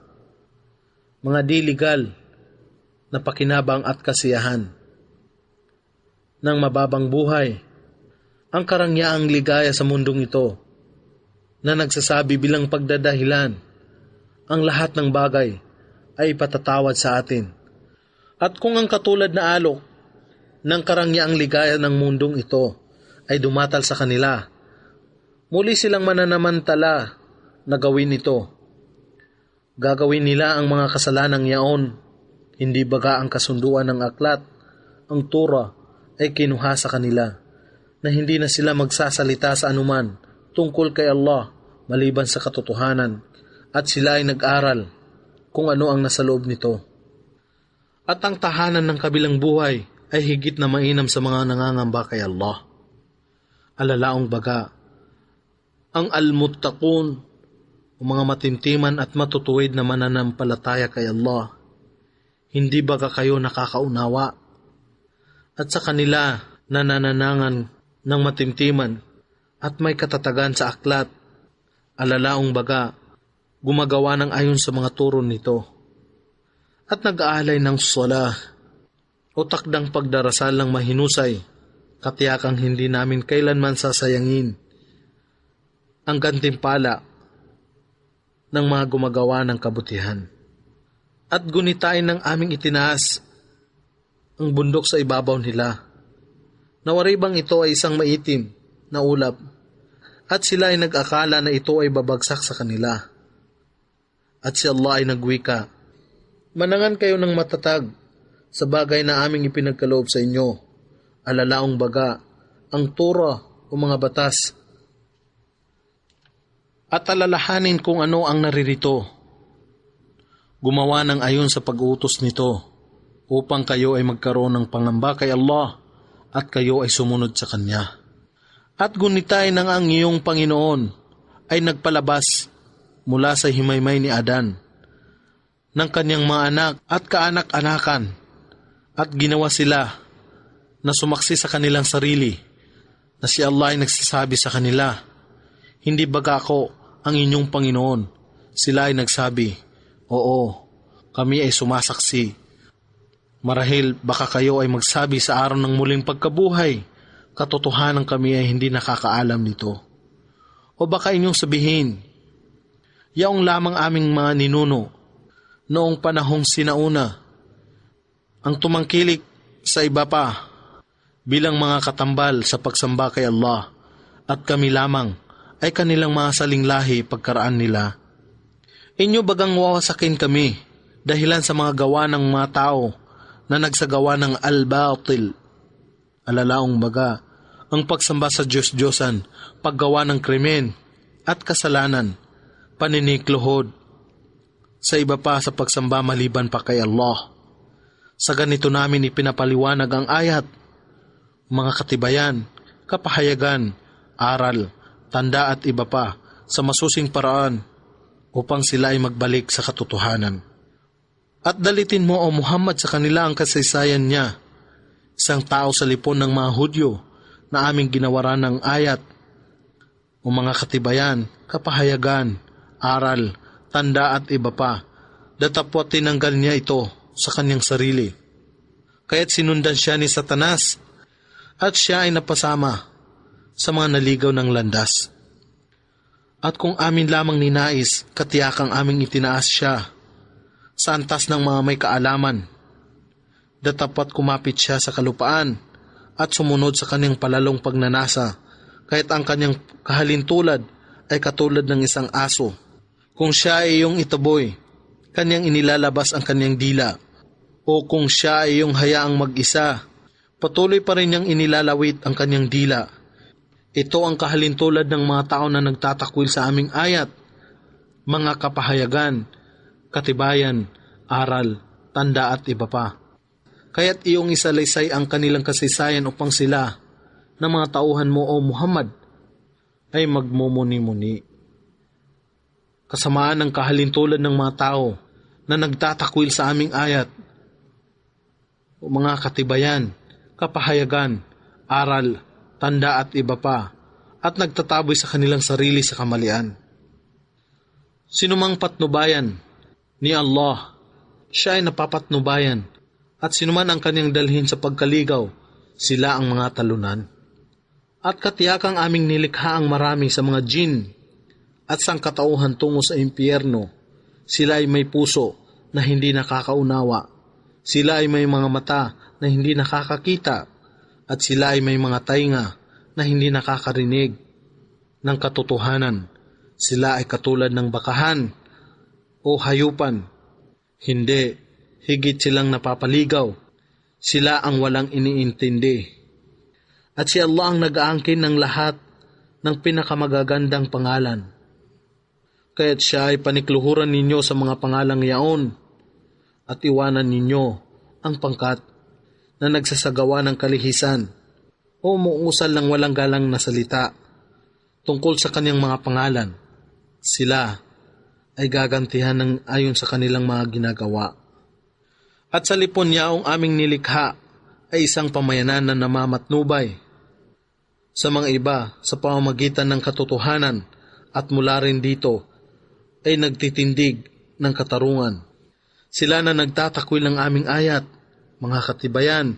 mga di-legal na pakinabang at kasiyahan ng mababang buhay, ang karangyaang ligaya sa mundong ito na nagsasabi bilang pagdadahilan ang lahat ng bagay ay patatawad sa atin. At kung ang katulad na alok ng karangyaang ligaya ng mundong ito ay dumatal sa kanila, muli silang mananamantala na gawin ito. Gagawin nila ang mga kasalanang yaon, hindi baga ang kasunduan ng aklat, ang Torah ay kinuha sa kanila, na hindi na sila magsasalita sa anuman tungkol kay Allah maliban sa katotohanan, at sila ay nag-aral kung ano ang nasa loob nito. At ang tahanan ng kabilang buhay ay higit na mainam sa mga nangangamba kay Allah. Alalaong baga, ang al-muttaqun o mga matintiman at matutuwid na mananampalataya kay Allah, hindi baga kayo nakakaunawa? At sa kanila nanananangan ng matintiman at may katatagan sa aklat, alalaong baga, gumagawa ng ayon sa mga turo nito, at nag-aalay ng salah o takdang pagdarasal ng mahinusay, katiyakang hindi namin kailanman sasayangin ang gantimpala ng mga gumagawa ng kabutihan. At gunitain ng aming itinaas ang bundok sa ibabaw nila. Nawaribang ito ay isang maitim na ulap, at sila ay nag-akala na ito ay babagsak sa kanila. At si Allah ay nagwika, manangan kayo ng matatag sa bagay na aming ipinagkaloob sa inyo, alalaong baga, ang Torah o mga batas, at alalahanin kung ano ang naririto. Gumawa ng ayon sa pag-utos nito, upang kayo ay magkaroon ng pangamba kay Allah, at kayo ay sumunod sa Kanya. At gunitay ng ang iyong Panginoon ay nagpalabas mula sa himaymay ni Adan ng kanyang mga anak at kaanak-anakan, at ginawa sila na sumaksi sa kanilang sarili na si Allah ay nagsasabi sa kanila, hindi baga ako ang inyong Panginoon? Sila ay nagsabi, oo, kami ay sumasaksi. Marahil baka kayo ay magsabi sa araw ng muling pagkabuhay, katotohanan kami ay hindi nakakaalam nito. O baka inyong sabihin, yaong lamang aming mga ninuno noong panahong sinauna ang tumangkilik sa iba pa bilang mga katambal sa pagsamba kay Allah, at kami lamang ay kanilang mga salinglahi pagkaraan nila. Inyo bagang wawasakin kami dahilan sa mga gawa ng mga tao na nagsagawa ng al-batil, alalaong baga, ang pagsamba sa Diyos-Diyosan, paggawa ng krimen at kasalanan, paninikluhod sa iba pa sa pagsamba maliban pa kay Allah. Sa ganito namin ipinapaliwanag ang ayat, mga katibayan, kapahayagan, aral, tanda at iba pa sa masusing paraan upang sila ay magbalik sa katotohanan. At dalitin mo, O Muhammad, sa kanila ang kasaysayan niya, isang tao sa lipon ng mga Hudyo na aming ginawaran ng ayat, o mga katibayan, kapahayagan, aral, tanda at iba pa, datapwat tinanggal niya ito sa kanyang sarili. Kaya't sinundan siya ni Satanas, at siya ay napasama sa mga naligaw ng landas. At kung amin lamang ninais, katiyakang aming itinaas siya sa antas ng mga may kaalaman. Datapat kumapit siya sa kalupaan at sumunod sa kanyang palalong pagnanasa, kahit ang kanyang kahalintulad ay katulad ng isang aso. Kung siya ay iyong itaboy, kanyang inilalabas ang kanyang dila. O kung siya ay iyong hayaang mag-isa, patuloy pa rin niyang inilalawit ang kanyang dila. Ito ang kahalintulad ng mga tao na nagtatakwil sa aming ayat, mga kapahayagan, katibayan, aral, tanda at iba pa. Kaya't iyong isalaysay ang kanilang kasaysayan upang sila, na mga tauhan mo o Muhammad, ay magmumuni-muni. Kasamaan ng kahalintulad ng mga tao na nagtatakwil sa aming ayat, o mga katibayan, kapahayagan, aral, tanda at iba pa, at nagtataboy sa kanilang sarili sa kamalian. Sinumang patnubayan ni Allah, siya ay napapatnubayan, at sinuman ang kanyang dalhin sa pagkaligaw, sila ang mga talunan. At katiyakang aming nilikha ang marami sa mga jin at sangkatauhan tungo sa impyerno. Sila ay may puso na hindi nakakaunawa. Sila ay may mga mata na hindi nakakakita. At sila ay may mga tainga na hindi nakakarinig ng katotohanan. Sila ay katulad ng bakahan o hayupan. Hindi, higit silang napapaligaw. Sila ang walang iniintindi. At si Allah ang nag-aangkin ng lahat ng pinakamagagandang pangalan. Kaya't siya ay panikluhuran ninyo sa mga pangalang yaon at iwanan ninyo ang pangkat na nagsasagawa ng kalihisan o umuusal ng walang galang na salita tungkol sa kanyang mga pangalan. Sila ay gagantihan ng ayon sa kanilang mga ginagawa. At sa lipon niya ang aming nilikha ay isang pamayanan na namamatnubay sa mga iba sa pamamagitan ng katotohanan at mula rin dito ay nagtitindig ng katarungan. Sila na nagtatakwil ng aming ayat, mga katibayan,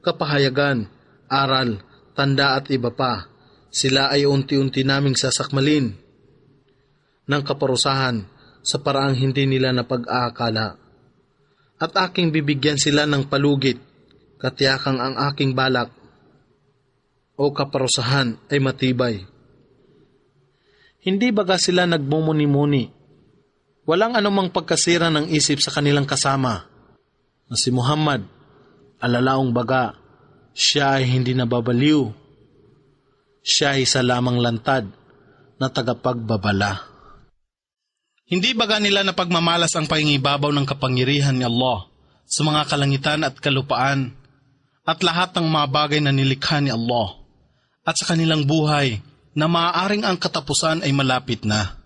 kapahayagan, aral, tanda at iba pa. Sila ay unti-unti naming sasakmalin ng kaparusahan sa paraang hindi nila napag-aakala. At aking bibigyan sila ng palugit, katiyakang ang aking balak o kaparusahan ay matibay. Hindi baga sila nagmumuni-muni? Walang anumang pagkasira ng isip sa kanilang kasama na si Muhammad, alalaong baga, siya ay hindi nababaliw. Siya ay isa lamang lantad na tagapagbabala. Hindi baga nila napagmamalas ang paingibabaw ng kapangyarihan ni Allah sa mga kalangitan at kalupaan at lahat ng mga bagay na nilikha ni Allah at sa kanilang buhay na maaaring ang katapusan ay malapit na.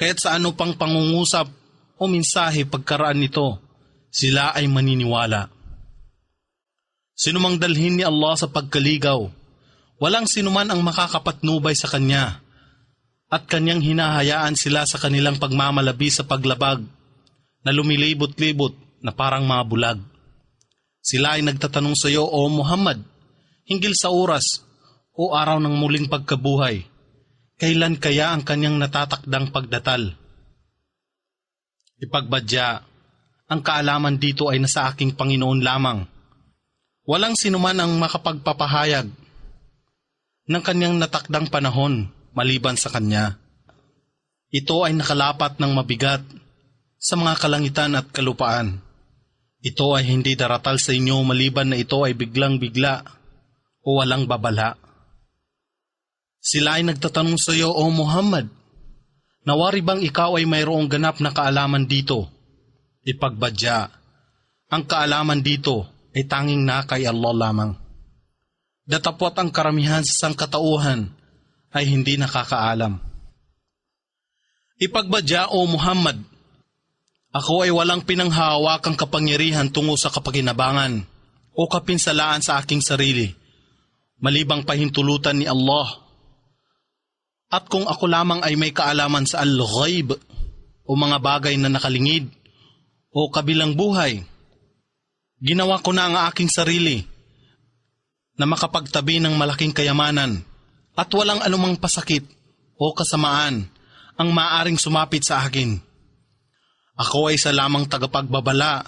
Kaya't sa ano pang pangungusap o mensahe pagkaraan nito, sila ay maniniwala. Sinumang dalhin ni Allah sa pagkaligaw, walang sinuman ang makakapatnubay sa kanya at kanyang hinahayaan sila sa kanilang pagmamalabi sa paglabag na lumilibot-libot na parang mga bulag. Sila ay nagtatanong sa iyo, O Muhammad, hinggil sa oras o araw ng muling pagkabuhay, kailan kaya ang kanyang natatakdang pagdatal? Ipagbadya, ang kaalaman dito ay nasa aking Panginoon lamang. Walang sinuman ang makapagpapahayag ng kanyang natakdang panahon maliban sa kanya. Ito ay nakalapat ng mabigat sa mga kalangitan at kalupaan. Ito ay hindi daratal sa inyo maliban na ito ay biglang-bigla o walang babala. Sila ay nagtatanong sa iyo, O Muhammad, nawari bang ikaw ay mayroong ganap na kaalaman dito? Ipagbadya, ang kaalaman dito ay tanging na kay Allah lamang. Datapwat ang karamihan sa sangkatauhan ay hindi nakakaalam. Ipagbadya, O Muhammad, ako ay walang pinanghahawakang kapangyarihan tungo sa kapakinabangan o kapinsalaan sa aking sarili, malibang pahintulutan ni Allah. At kung ako lamang ay may kaalaman sa al-ghaib o mga bagay na nakalingid o kabilang buhay, ginawa ko na ang aking sarili na makapagtabi ng malaking kayamanan at walang anumang pasakit o kasamaan ang maaaring sumapit sa akin. Ako ay isa lamang tagapagbabala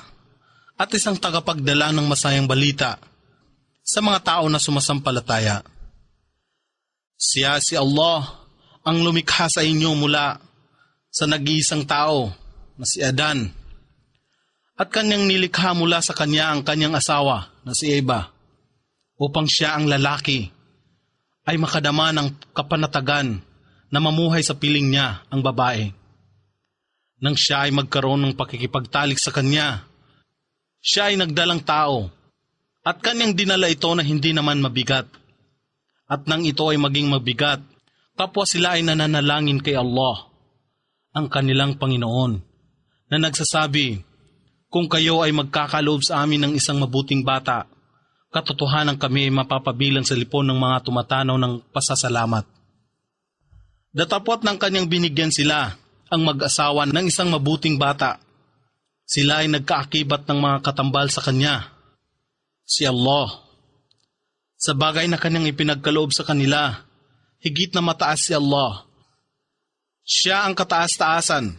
at isang tagapagdala ng masayang balita sa mga tao na sumasampalataya. Siya si Allah ang lumikha sa inyo mula sa nag-iisang tao na si Adan at kanyang nilikha mula sa kanya ang kanyang asawa na si Eva upang siya ang lalaki ay makadama ng kapanatagan na mamuhay sa piling niya ang babae. Nang siya ay magkaroon ng pakikipagtalik sa kanya, siya ay nagdalang tao at kanyang dinala ito na hindi naman mabigat. At nang ito ay maging mabigat, kapwa sila ay nananalangin kay Allah, ang kanilang Panginoon, na nagsasabi, kung kayo ay magkakaloob sa amin ng isang mabuting bata, katotohanan kami ay mapapabilang sa lipon ng mga tumatanaw ng pasasalamat. Datapwat ng kanyang binigyan sila ang mag-asawa ng isang mabuting bata. Sila ay nagkaakibat ng mga katambal sa kanya, si Allah. Sa bagay na kanyang ipinagkaloob sa kanila, higit na mataas si Allah. Siya ang kataas-taasan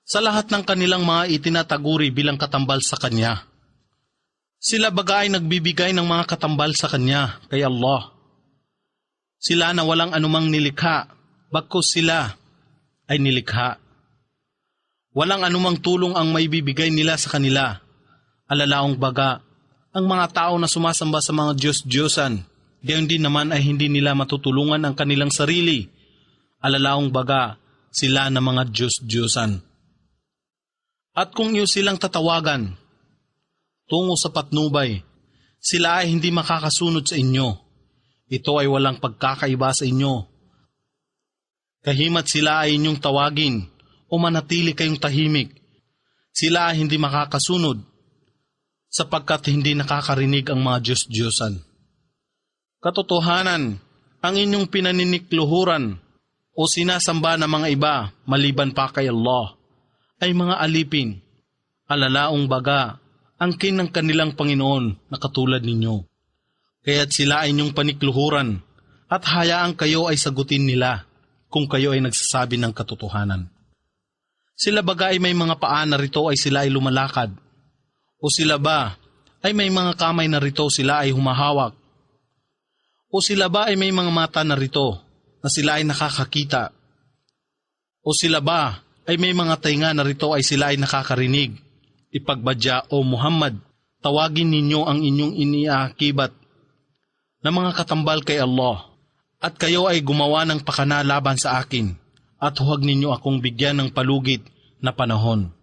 sa lahat ng kanilang mga itinataguri bilang katambal sa kanya. Sila baga ay nagbibigay ng mga katambal sa kanya kay Allah. Sila na walang anumang nilikha, bagkus sila ay nilikha. Walang anumang tulong ang maibibigay nila sa kanila. Alalaong baga, ang mga tao na sumasamba sa mga Diyos-Diyosan, gayon din naman ay hindi nila matutulungan ang kanilang sarili. Alalaong baga, sila na mga Diyos-Diyosan. At kung iyo silang tatawagan tungo sa patnubay, sila ay hindi makakasunod sa inyo. Ito ay walang pagkakaiba sa inyo. Kahimat sila ay inyong tawagin o manatili kayong tahimik. Sila ay hindi makakasunod sapagkat hindi nakakarinig ang mga Diyos-Diyosan. Katotohanan, ang inyong pinaninikluhuran o sinasamba ng mga iba maliban pa kay Allah ay mga alipin, alalaong baga, angkin ng kanilang Panginoon na katulad ninyo. Kaya't sila ay inyong panikluhuran at hayaan kayo ay sagutin nila kung kayo ay nagsasabi ng katotohanan. Sila baga ay may mga paa na rito ay sila ay lumalakad, o sila ba ay may mga kamay na rito sila ay humahawak, o sila ba ay may mga mata na rito na sila ay nakakakita, o sila ba ay may mga tainga na rito ay sila ay nakakarinig. Ipagbadya o Muhammad, tawagin ninyo ang inyong iniaakibat na mga katambal kay Allah, at kayo ay gumawa ng pakana laban sa akin, at huwag ninyo akong bigyan ng palugit na panahon.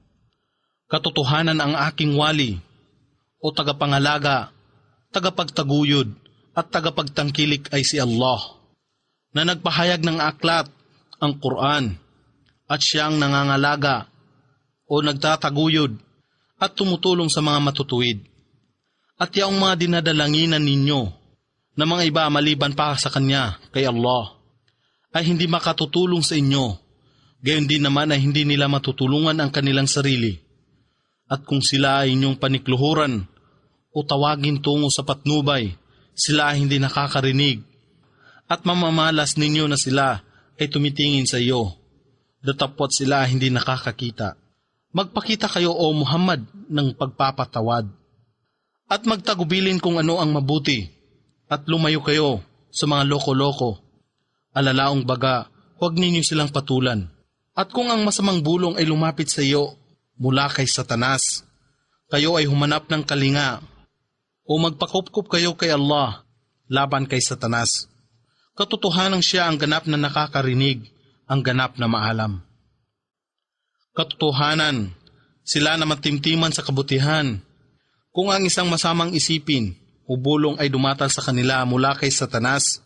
Katotohanan ang aking wali, o tagapangalaga, tagapagtaguyod, at tagapagtangkilik ay si Allah, na nagpahayag ng aklat, ang Quran, at siyang nangangalaga, o nagtataguyod, at tumutulong sa mga matutuwid. At yaong mga dinadalanginan ninyo, na mga iba maliban pa sa Kanya, kay Allah, ay hindi makatutulong sa inyo, gayon din naman ay hindi nila matutulungan ang kanilang sarili. At kung sila ay inyong panikluhuran o tawagin tungo sa patnubay, sila ay hindi nakakarinig, at mamamalas ninyo na sila ay tumitingin sa iyo, datapwat sila ay hindi nakakakita. Magpakita kayo o Muhammad ng pagpapatawad, at magtagubilin kung ano ang mabuti, at lumayo kayo sa mga loko-loko. Alalaong baga, huwag ninyo silang patulan. At kung ang masamang bulong ay lumapit sa iyo mula kay Satanas, kayo ay humanap ng kalinga o magpakupkup kayo kay Allah laban kay Satanas. Katotohanan siya ang ganap na nakakarinig, ang ganap na maalam. Katotohanan, sila na matimtiman sa kabutihan. Kung ang isang masamang isipin o bulong ay dumatal sa kanila mula kay Satanas,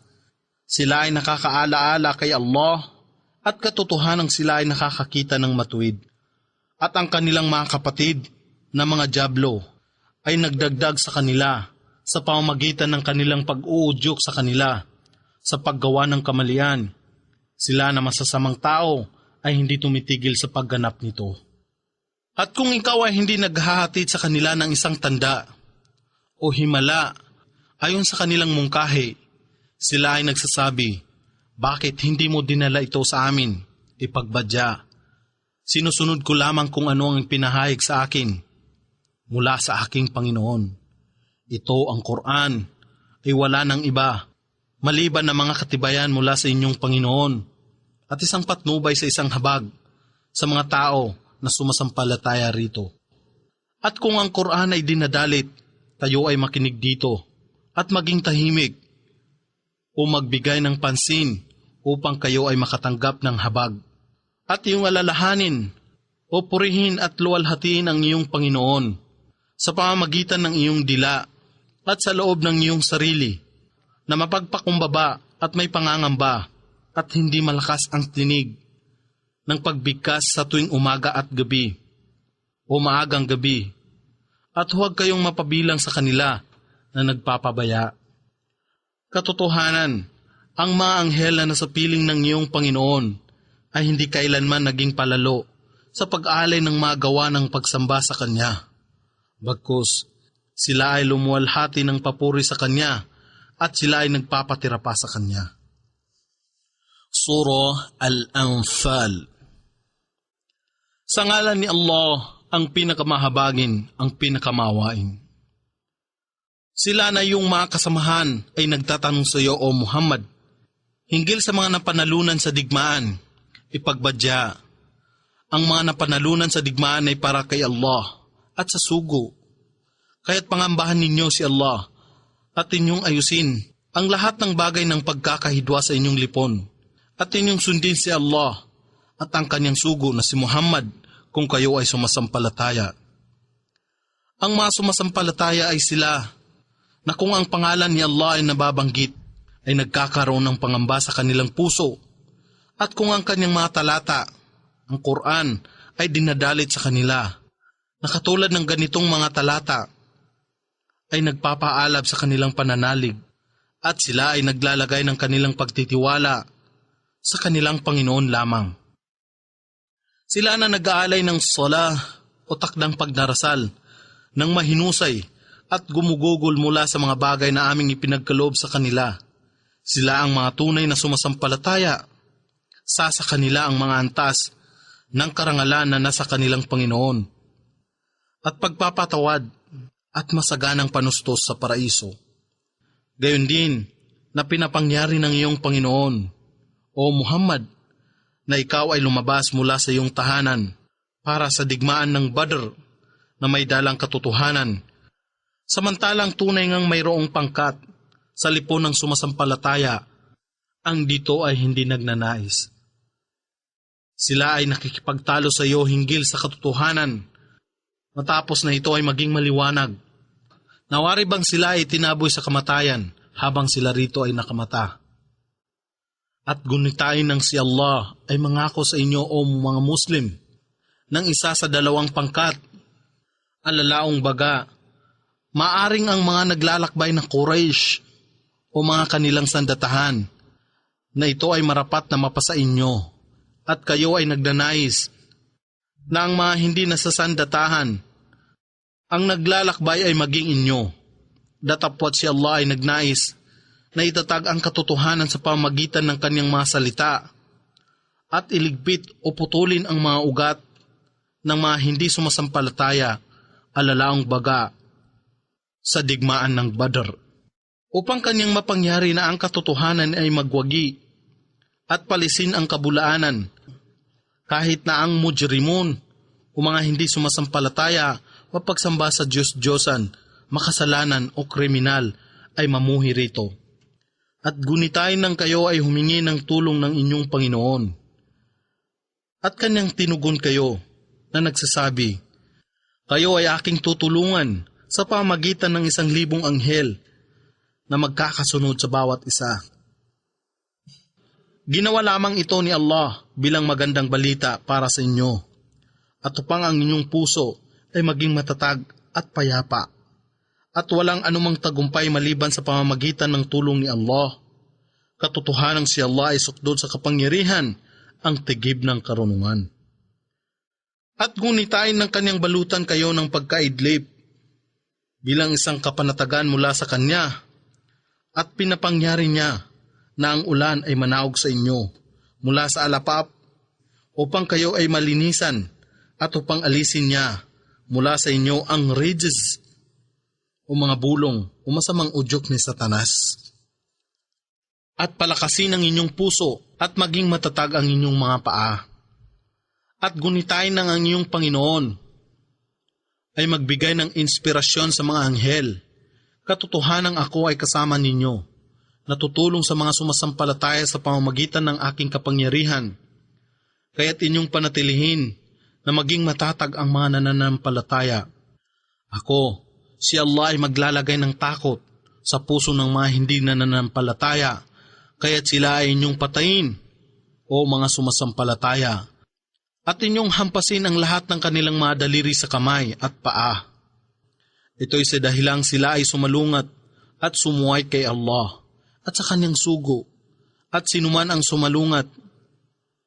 sila ay nakakaalaala kay Allah at katotohanang sila ay nakakakita ng matuwid. At ang kanilang mga kapatid na mga dyablo ay nagdagdag sa kanila sa pamamagitan ng kanilang pag-uudyok sa kanila sa paggawa ng kamalian. Sila na masasamang tao ay hindi tumitigil sa pagganap nito. At kung ikaw ay hindi naghahatid sa kanila ng isang tanda o himala ayon sa kanilang mungkahi, sila ay nagsasabi, bakit hindi mo dinala ito sa amin? Ipagbadya, Sinusunod ko lamang kung ano ang pinahayag sa akin mula sa aking Panginoon. Ito ang Quran ay wala ng iba, maliban na mga katibayan mula sa inyong Panginoon at isang patnubay sa isang habag sa mga tao na sumasampalataya rito. At kung ang Quran ay dinadalit, tayo ay makinig dito at maging tahimik o magbigay ng pansin upang kayo ay makatanggap ng habag. At iyong alalahanin o purihin at luwalhatiin ang iyong Panginoon sa pamamagitan ng iyong dila at sa loob ng iyong sarili na mapagpakumbaba at may pangangamba at hindi malakas ang tinig ng pagbigkas sa tuwing umaga at gabi o maagang gabi, at huwag kayong mapabilang sa kanila na nagpapabaya. Katotohanan, ang mga anghel na nasa piling ng iyong Panginoon ay hindi kailanman naging palalo sa pag-alay ng mga gawa ng pagsamba sa Kanya. Bagkus, sila ay lumuwalhati ng papuri sa Kanya at sila ay nagpapatira pa sa Kanya. Surah Al-Anfal. Sa ngalan ni Allah, ang pinakamahabagin, ang pinakamawain. Sila na yung mga kasamahan ay nagtatanong sa iyo, O Muhammad, hinggil sa mga napanalunan sa digmaan, ipagbadya. Ang mga napanalunan sa digmaan ay para kay Allah at sa sugo. Kaya't pangambahan ninyo si Allah at inyong ayusin ang lahat ng bagay ng pagkakahidwa sa inyong lipon at inyong sundin si Allah at ang kanyang sugo na si Muhammad kung kayo ay sumasampalataya. Ang mga sumasampalataya ay sila na kung ang pangalan ni Allah ay nababanggit ay nagkakaroon ng pangamba sa kanilang puso. At kung ang kanyang mga talata, ang Quran, ay dinadalit sa kanila, na katulad ng ganitong mga talata, ay nagpapaalab sa kanilang pananalig, at sila ay naglalagay ng kanilang pagtitiwala sa kanilang Panginoon lamang. Sila na nag-aalay ng sala o takdang pagdarasal, ng mahinusay at gumugugol mula sa mga bagay na aming ipinagkaloob sa kanila. Sila ang mga tunay na sumasampalataya. Sa kanila ang mga antas ng karangalan na nasa kanilang Panginoon at pagpapatawad at masaganang panustos sa paraiso. Gayon din na pinapangyari ng iyong Panginoon, O Muhammad, na ikaw ay lumabas mula sa iyong tahanan para sa digmaan ng Badr na may dalang katotohanan, samantalang tunay ngang mayroong pangkat sa lipon ng sumasampalataya, ang dito ay hindi nagnanais. Sila ay nakikipagtalo sa iyo hinggil sa katotohanan, matapos na ito ay maging maliwanag. Nawari bang sila ay tinaboy sa kamatayan habang sila rito ay nakamata? At gunitain ng si Allah ay mangako sa inyo, O mga Muslim, ng isa sa dalawang pangkat, alalaong baga, maaring ang mga naglalakbay na Quraysh o mga kanilang sandatahan, na ito ay marapat na mapasa inyo, at kayo ay nagnanais na ang mga hindi nasasandatahan ang naglalakbay ay maging inyo. Datapwat si Allah ay nagnais na itatag ang katotohanan sa pamagitan ng kanyang mga salita at iligpit o putulin ang mga ugat ng mga hindi sumasampalataya, alalaong baga, sa digmaan ng Badr, upang kanyang mapangyari na ang katotohanan ay magwagi at palisin ang kabulaanan, kahit na ang mujrimun o mga hindi sumasampalataya mapagsamba sa Diyos-Diyosan, makasalanan o kriminal ay mamuhi rito. At gunitain ng kayo ay humingi ng tulong ng inyong Panginoon. At kanyang tinugon kayo na nagsasabi, kayo ay aking tutulungan sa pamagitan ng 1,000 anghel na magkakasunod sa bawat isa. Ginawa lamang ito ni Allah bilang magandang balita para sa inyo, at upang ang inyong puso ay maging matatag at payapa, at walang anumang tagumpay maliban sa pamamagitan ng tulong ni Allah. Katotohanan si Allah ay sukdod sa kapangyarihan, ang tigib ng karunungan. At gunitain ng kanyang balutan kayo ng pagkaidlip bilang isang kapanatagan mula sa kanya, at pinapangyari niya na ang ulan ay manaog sa inyo mula sa alapap upang kayo ay malinisan at upang alisin niya mula sa inyo ang ridges o mga bulong o masamang udyok ni Satanas. At palakasin ang inyong puso at maging matatag ang inyong mga paa. At gunitain ng ang inyong Panginoon ay magbigay ng inspirasyon sa mga anghel. Katotohanang ako ay kasama ninyo, natutulong sa mga sumasampalataya sa pamamagitan ng aking kapangyarihan. Kaya't inyong panatilihin na maging matatag ang mga nananampalataya. Ako, si Allah ay maglalagay ng takot sa puso ng mga hindi nananampalataya, kaya't sila ay inyong patayin, o mga sumasampalataya, at inyong hampasin ang lahat ng kanilang mga daliri sa kamay at paa. Ito'y sa dahilang sila ay sumalungat at sumuway kay Allah at sa kanyang sugo, at sinuman ang sumalungat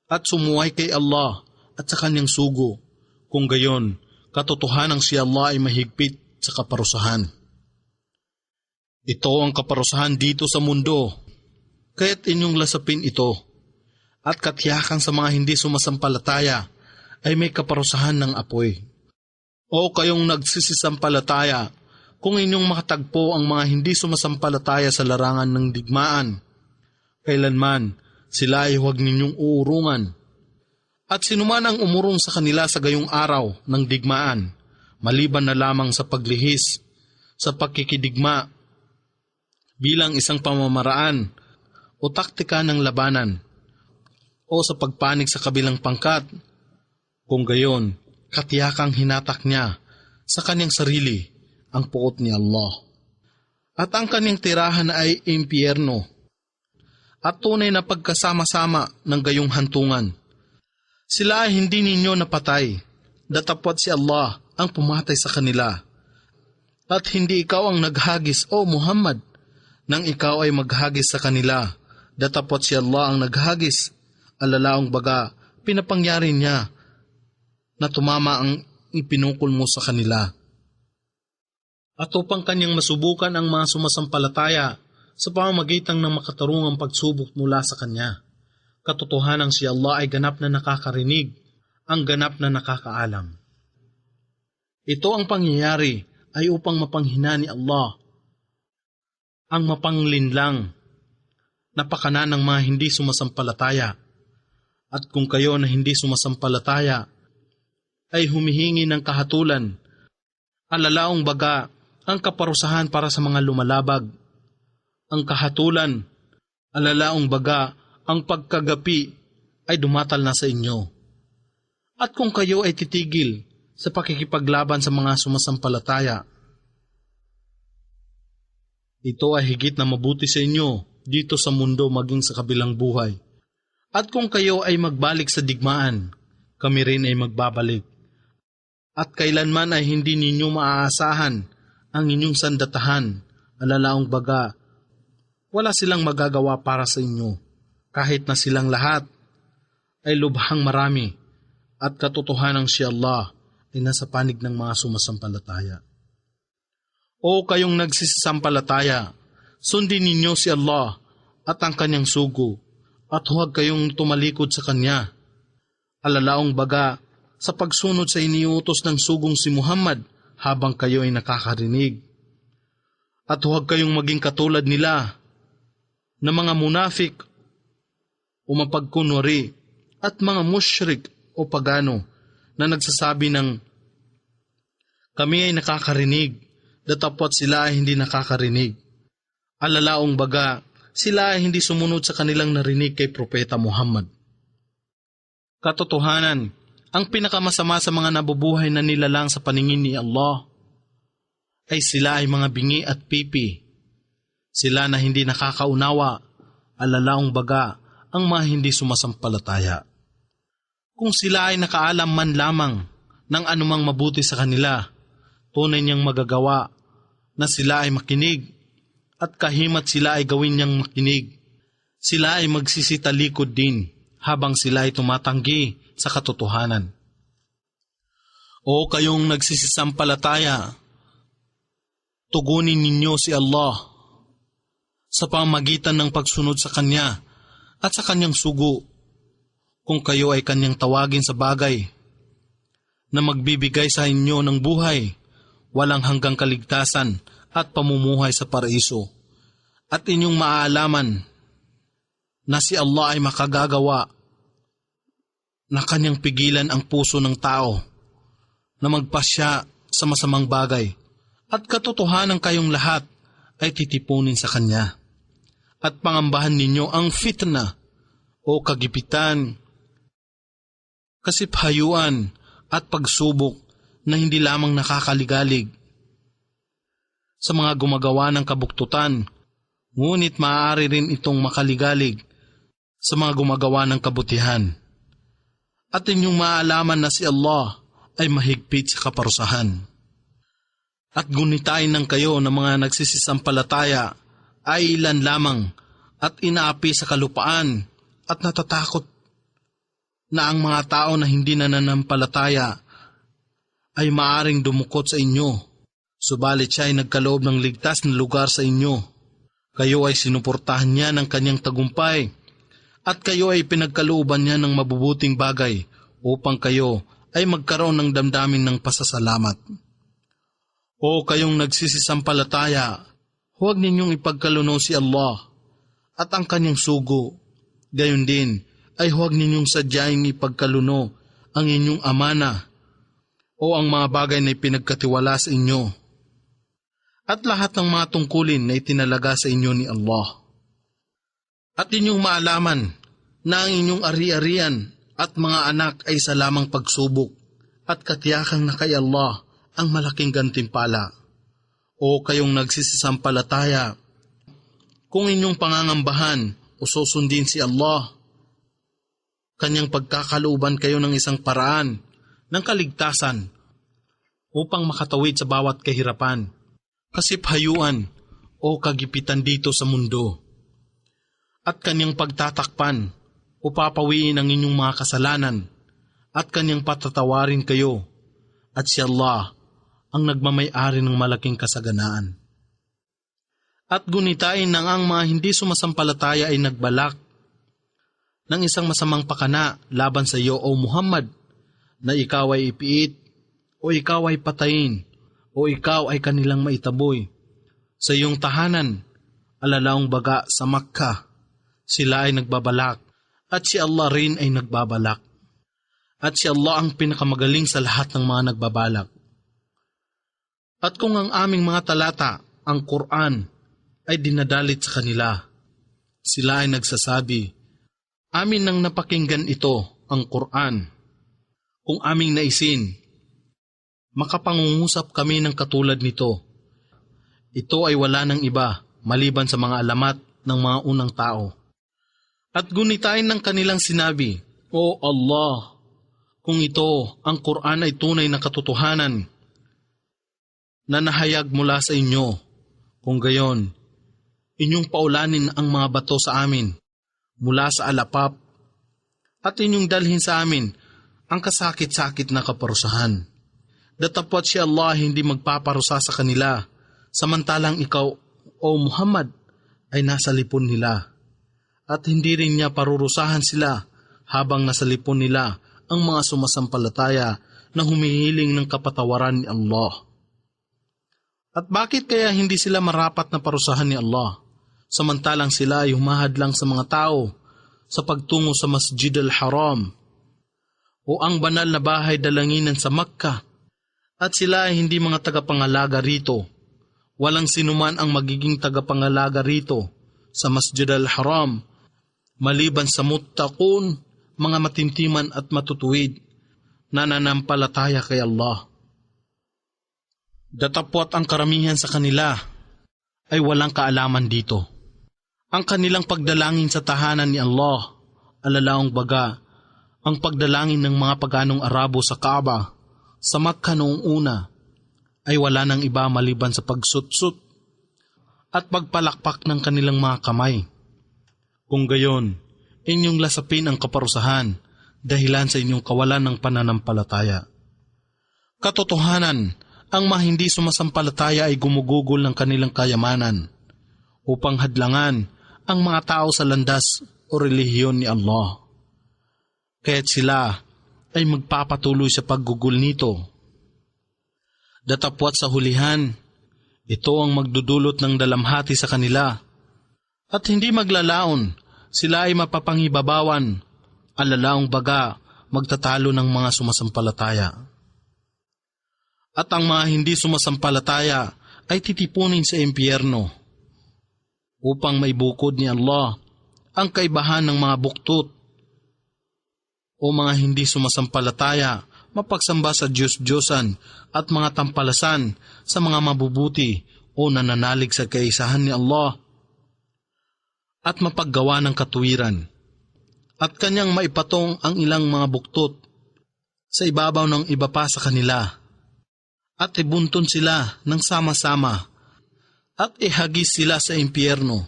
at sumuway kay Allah at sa kanyang sugo, kung gayon, katotohanang si Allah ay mahigpit sa kaparusahan. Ito ang kaparusahan dito sa mundo, kaya't inyong lasapin ito, at katiyakan sa mga hindi sumasampalataya ay may kaparusahan ng apoy. O kayong nagsisisampalataya, kung inyong makatagpo ang mga hindi sumasampalataya sa larangan ng digmaan, kailanman sila ay huwag ninyong uurungan. At sinuman ang umurong sa kanila sa gayong araw ng digmaan, maliban na lamang sa paglihis, sa pagkikidigma, bilang isang pamamaraan o taktika ng labanan, o sa pagpanig sa kabilang pangkat, kung gayon, katiyakang hinatak niya sa kanyang sarili ang puot ni Allah. At ang kanyang tirahan ay impyerno, at tunay na pagkasama-sama ng gayong hantungan. Sila ay hindi ninyo napatay, datapwat si Allah ang pumatay sa kanila. At hindi ikaw ang naghagis, O Muhammad, nang ikaw ay maghagis sa kanila, datapwat si Allah ang naghagis. Alalaong baga, pinapangyari niya na tumama ang ipinukol mo sa kanila. At upang kanyang masubukan ang mga sumasampalataya sa pamamagitan ng makatarungang pagsubok mula sa kanya. Katotohanang si Allah ay ganap na nakakarinig, ang ganap na nakakaalam. Ito ang pangyayari ay upang mapanghina ni Allah ang mapanglinlang na pakanan ng mga hindi sumasampalataya. At kung kayo na hindi sumasampalataya ay humihingi ng kahatulan, alalaong baga ang kaparusahan para sa mga lumalabag. Ang kahatulan, alalaong baga ang pagkagapi ay dumatal na sa inyo. At kung kayo ay titigil sa pakikipaglaban sa mga sumasampalataya, ito ay higit na mabuti sa inyo dito sa mundo maging sa kabilang buhay. At kung kayo ay magbalik sa digmaan, kami rin ay magbabalik. At kailanman ay hindi ninyo maaasahan ang inyong sandatahan, alalaong baga, wala silang magagawa para sa inyo, kahit na silang lahat ay lubhang marami, at katotohanang si Allah ay nasa panig ng mga sumasampalataya. O kayong nagsisisampalataya, sundin ninyo si Allah at ang kanyang sugo, at huwag kayong tumalikod sa kanya. Alalaong baga, sa pagsunod sa iniutos ng sugong si Muhammad habang kayo ay nakakarinig. At huwag kayong maging katulad nila na mga munafik o mapagkunwari at mga musyrik o pagano na nagsasabi ng kami ay nakakarinig, datapwat sila ay hindi nakakarinig. Alalaong baga, sila ay hindi sumunod sa kanilang narinig kay Propeta Muhammad. Katotohanan, ang pinakamasama sa mga nabubuhay na nilalang sa paningin ni Allah ay sila ay mga bingi at pipi. Sila na hindi nakakaunawa, alalaong baga, ang mga hindi sumasampalataya. Kung sila ay nakaalam man lamang ng anumang mabuti sa kanila, tunay niyang magagawa na sila ay makinig, at kahimat sila ay gawin niyang makinig. Sila ay magsisitalikod din habang sila ay tumatanggi sa katotohanan. O kayong nagsisisampalataya, tugunin ninyo si Allah sa pamamagitan ng pagsunod sa Kanya at sa Kanyang sugo. kung kayo ay kanyang tawagin sa bagay na magbibigay sa inyo ng buhay, walang hanggang kaligtasan at pamumuhay sa paraiso. At inyong maaalaman na si Allah ay makagagawa na kanyang pigilan ang puso ng tao na magpasya sa masamang bagay, at katotohanan kayong lahat ay titipunin sa kanya. At pangambahan ninyo ang fitna o kagipitan, kasiphayuan at pagsubok na hindi lamang nakakaligalig sa mga gumagawa ng kabuktutan, ngunit maaari rin itong makaligalig sa mga gumagawa ng kabutihan. At inyong maalaman na si Allah ay mahigpit sa kaparusahan. At gunitain ng kayo ng mga nagsisisampalataya ay ilan lamang at inaapi sa kalupaan, at natatakot na ang mga tao na hindi nananampalataya ay maaring dumukot sa inyo. Subalit siya ay nagkaloob ng ligtas na lugar sa inyo. Kayo ay sinuportahan niya ng kanyang tagumpay, at kayo ay pinagkalooban niya ng mabubuting bagay upang kayo ay magkaroon ng damdamin ng pasasalamat. O kayong nagsisisampalataya, huwag ninyong ipagkaluno si Allah at ang kanyang sugo. Gayon din ay huwag ninyong sadyaing ipagkaluno ang inyong amana o ang mga bagay na ipinagkatiwala sa inyo, at lahat ng mga tungkulin na itinalaga sa inyo ni Allah. At inyong maalaman na ang inyong ari-arian at mga anak ay sa lamang pagsubok, at katiyakang na kay Allah ang malaking gantimpala. O kayong nagsisisampalataya, kung inyong pangangambahan o susundin si Allah, kanyang pagkakalooban kayo ng isang paraan ng kaligtasan upang makatawid sa bawat kahirapan, kasiphayuan o kagipitan dito sa mundo, at kanyang pagtatakpan o papawiin ang inyong mga kasalanan, at kanyang patatawarin kayo, at si Allah ang nagmamay-ari ng malaking kasaganaan. At gunitain ng ang mga hindi sumasampalataya ay nagbalak ng isang masamang pakana laban sa iyo, O Muhammad, na ikaw ay ipiit, o ikaw ay patayin, o ikaw ay kanilang maitaboy sa iyong tahanan, alalaong baga sa Makkah. Sila ay nagbabalak, at si Allah rin ay nagbabalak. At si Allah ang pinakamagaling sa lahat ng mga nagbabalak. At kung ang aming mga talata, ang Quran, ay dinadalit sa kanila, sila ay nagsasabi, amin nang napakinggan ito, ang Quran. Kung aming naisin, makapangungusap kami ng katulad nito. Ito ay wala ng iba, maliban sa mga alamat ng mga unang tao. At gunitain ng kanilang sinabi, O Allah, kung ito, ang Quran ay tunay na katotohanan na nahayag mula sa inyo, kung gayon, inyong paulanin ang mga bato sa amin mula sa alapap, at inyong dalhin sa amin ang kasakit-sakit na kaparusahan. Datapwat si Allah hindi magpaparusa sa kanila, samantalang ikaw, O Muhammad, ay nasa lipon nila. At hindi rin niya parurusahan sila habang nasa lipon nila ang mga sumasampalataya na humihiling ng kapatawaran ni Allah. At bakit kaya hindi sila marapat na parusahan ni Allah, samantalang sila ay humahadlang sa mga tao sa pagtungo sa Masjid al-Haram o ang banal na bahay dalanginan sa Makkah, at sila ay hindi mga tagapangalaga rito. Walang sinuman ang magiging tagapangalaga rito sa Masjid al-Haram, maliban sa muttaqun, mga matintiman at matutuwid na nanampalataya kay Allah. Datapwat ang karamihan sa kanila ay walang kaalaman dito. Ang kanilang pagdalangin sa tahanan ni Allah, alalaong baga, ang pagdalangin ng mga paganong Arabo sa Kaaba, sa Makkah noong una, ay wala nang iba maliban sa pagsutsut at pagpalakpak ng kanilang mga kamay. Kung gayon, inyong lasapin ang kaparusahan dahilan sa inyong kawalan ng pananampalataya. Katotohanan, ang mga hindi sumasampalataya ay gumugugol ng kanilang kayamanan upang hadlangan ang mga tao sa landas o relihiyon ni Allah. kaya't sila ay magpapatuloy sa paggugol nito. Datapwat sa hulihan, ito ang magdudulot ng dalamhati sa kanila. At hindi maglalaon, sila ay mapapangibabawan, alalaong baga magtatalo ng mga sumasampalataya. At ang mga hindi sumasampalataya ay titipunin sa impyerno upang maibukod ni Allah ang kaibahan ng mga buktot o mga hindi sumasampalataya mapagsamba sa Diyos-Diyosan at mga tampalasan sa mga mabubuti o nananalig sa kaisahan ni Allah at mapaggawa ng katuwiran at kanyang maipatong ang ilang mga buktot sa ibabaw ng iba pa sa kanila at ibunton sila ng sama-sama at ihagis sila sa impyerno,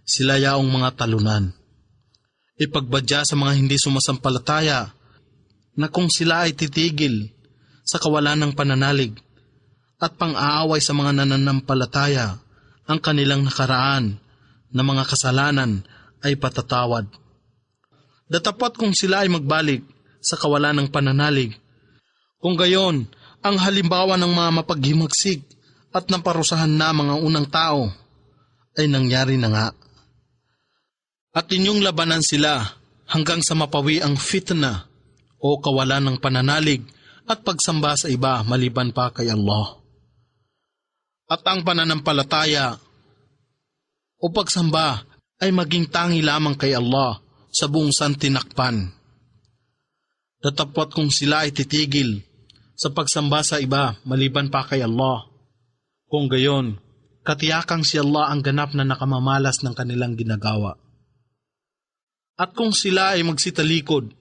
sila yaong mga talunan. Ipagbadya sa mga hindi sumasampalataya na kung sila ay titigil sa kawalan ng pananalig at pang-aaway sa mga nananampalataya, ang kanilang nakaraan na mga kasalanan ay patatawad. Datapwat kung sila ay magbalik sa kawalan ng pananalig, kung gayon, ang halimbawa ng mga mapaghimagsik at naparusahan na mga unang tao ay nangyari na nga. At inyong labanan sila hanggang sa mapawi ang fitna o kawalan ng pananalig at pagsamba sa iba maliban pa kay Allah. At ang pananampalataya o pagsamba ay maging tangi lamang kay Allah sa buong santinakpan. Datapwat kung sila ay titigil sa pagsamba sa iba maliban pa kay Allah, kung gayon, katiyakang si Allah ang ganap na nakamamalas ng kanilang ginagawa. At kung sila ay magsitalikod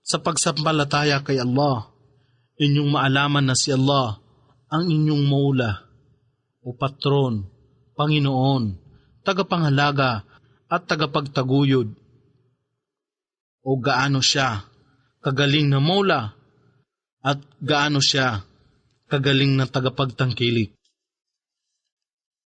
sa pagsampalataya kay Allah, inyong maalaman na si Allah ang inyong maula o patron, Panginoon, tagapangalaga at tagapagtaguyod. O gaano siya kagaling na maula at gaano siya kagaling na tagapagtangkilik.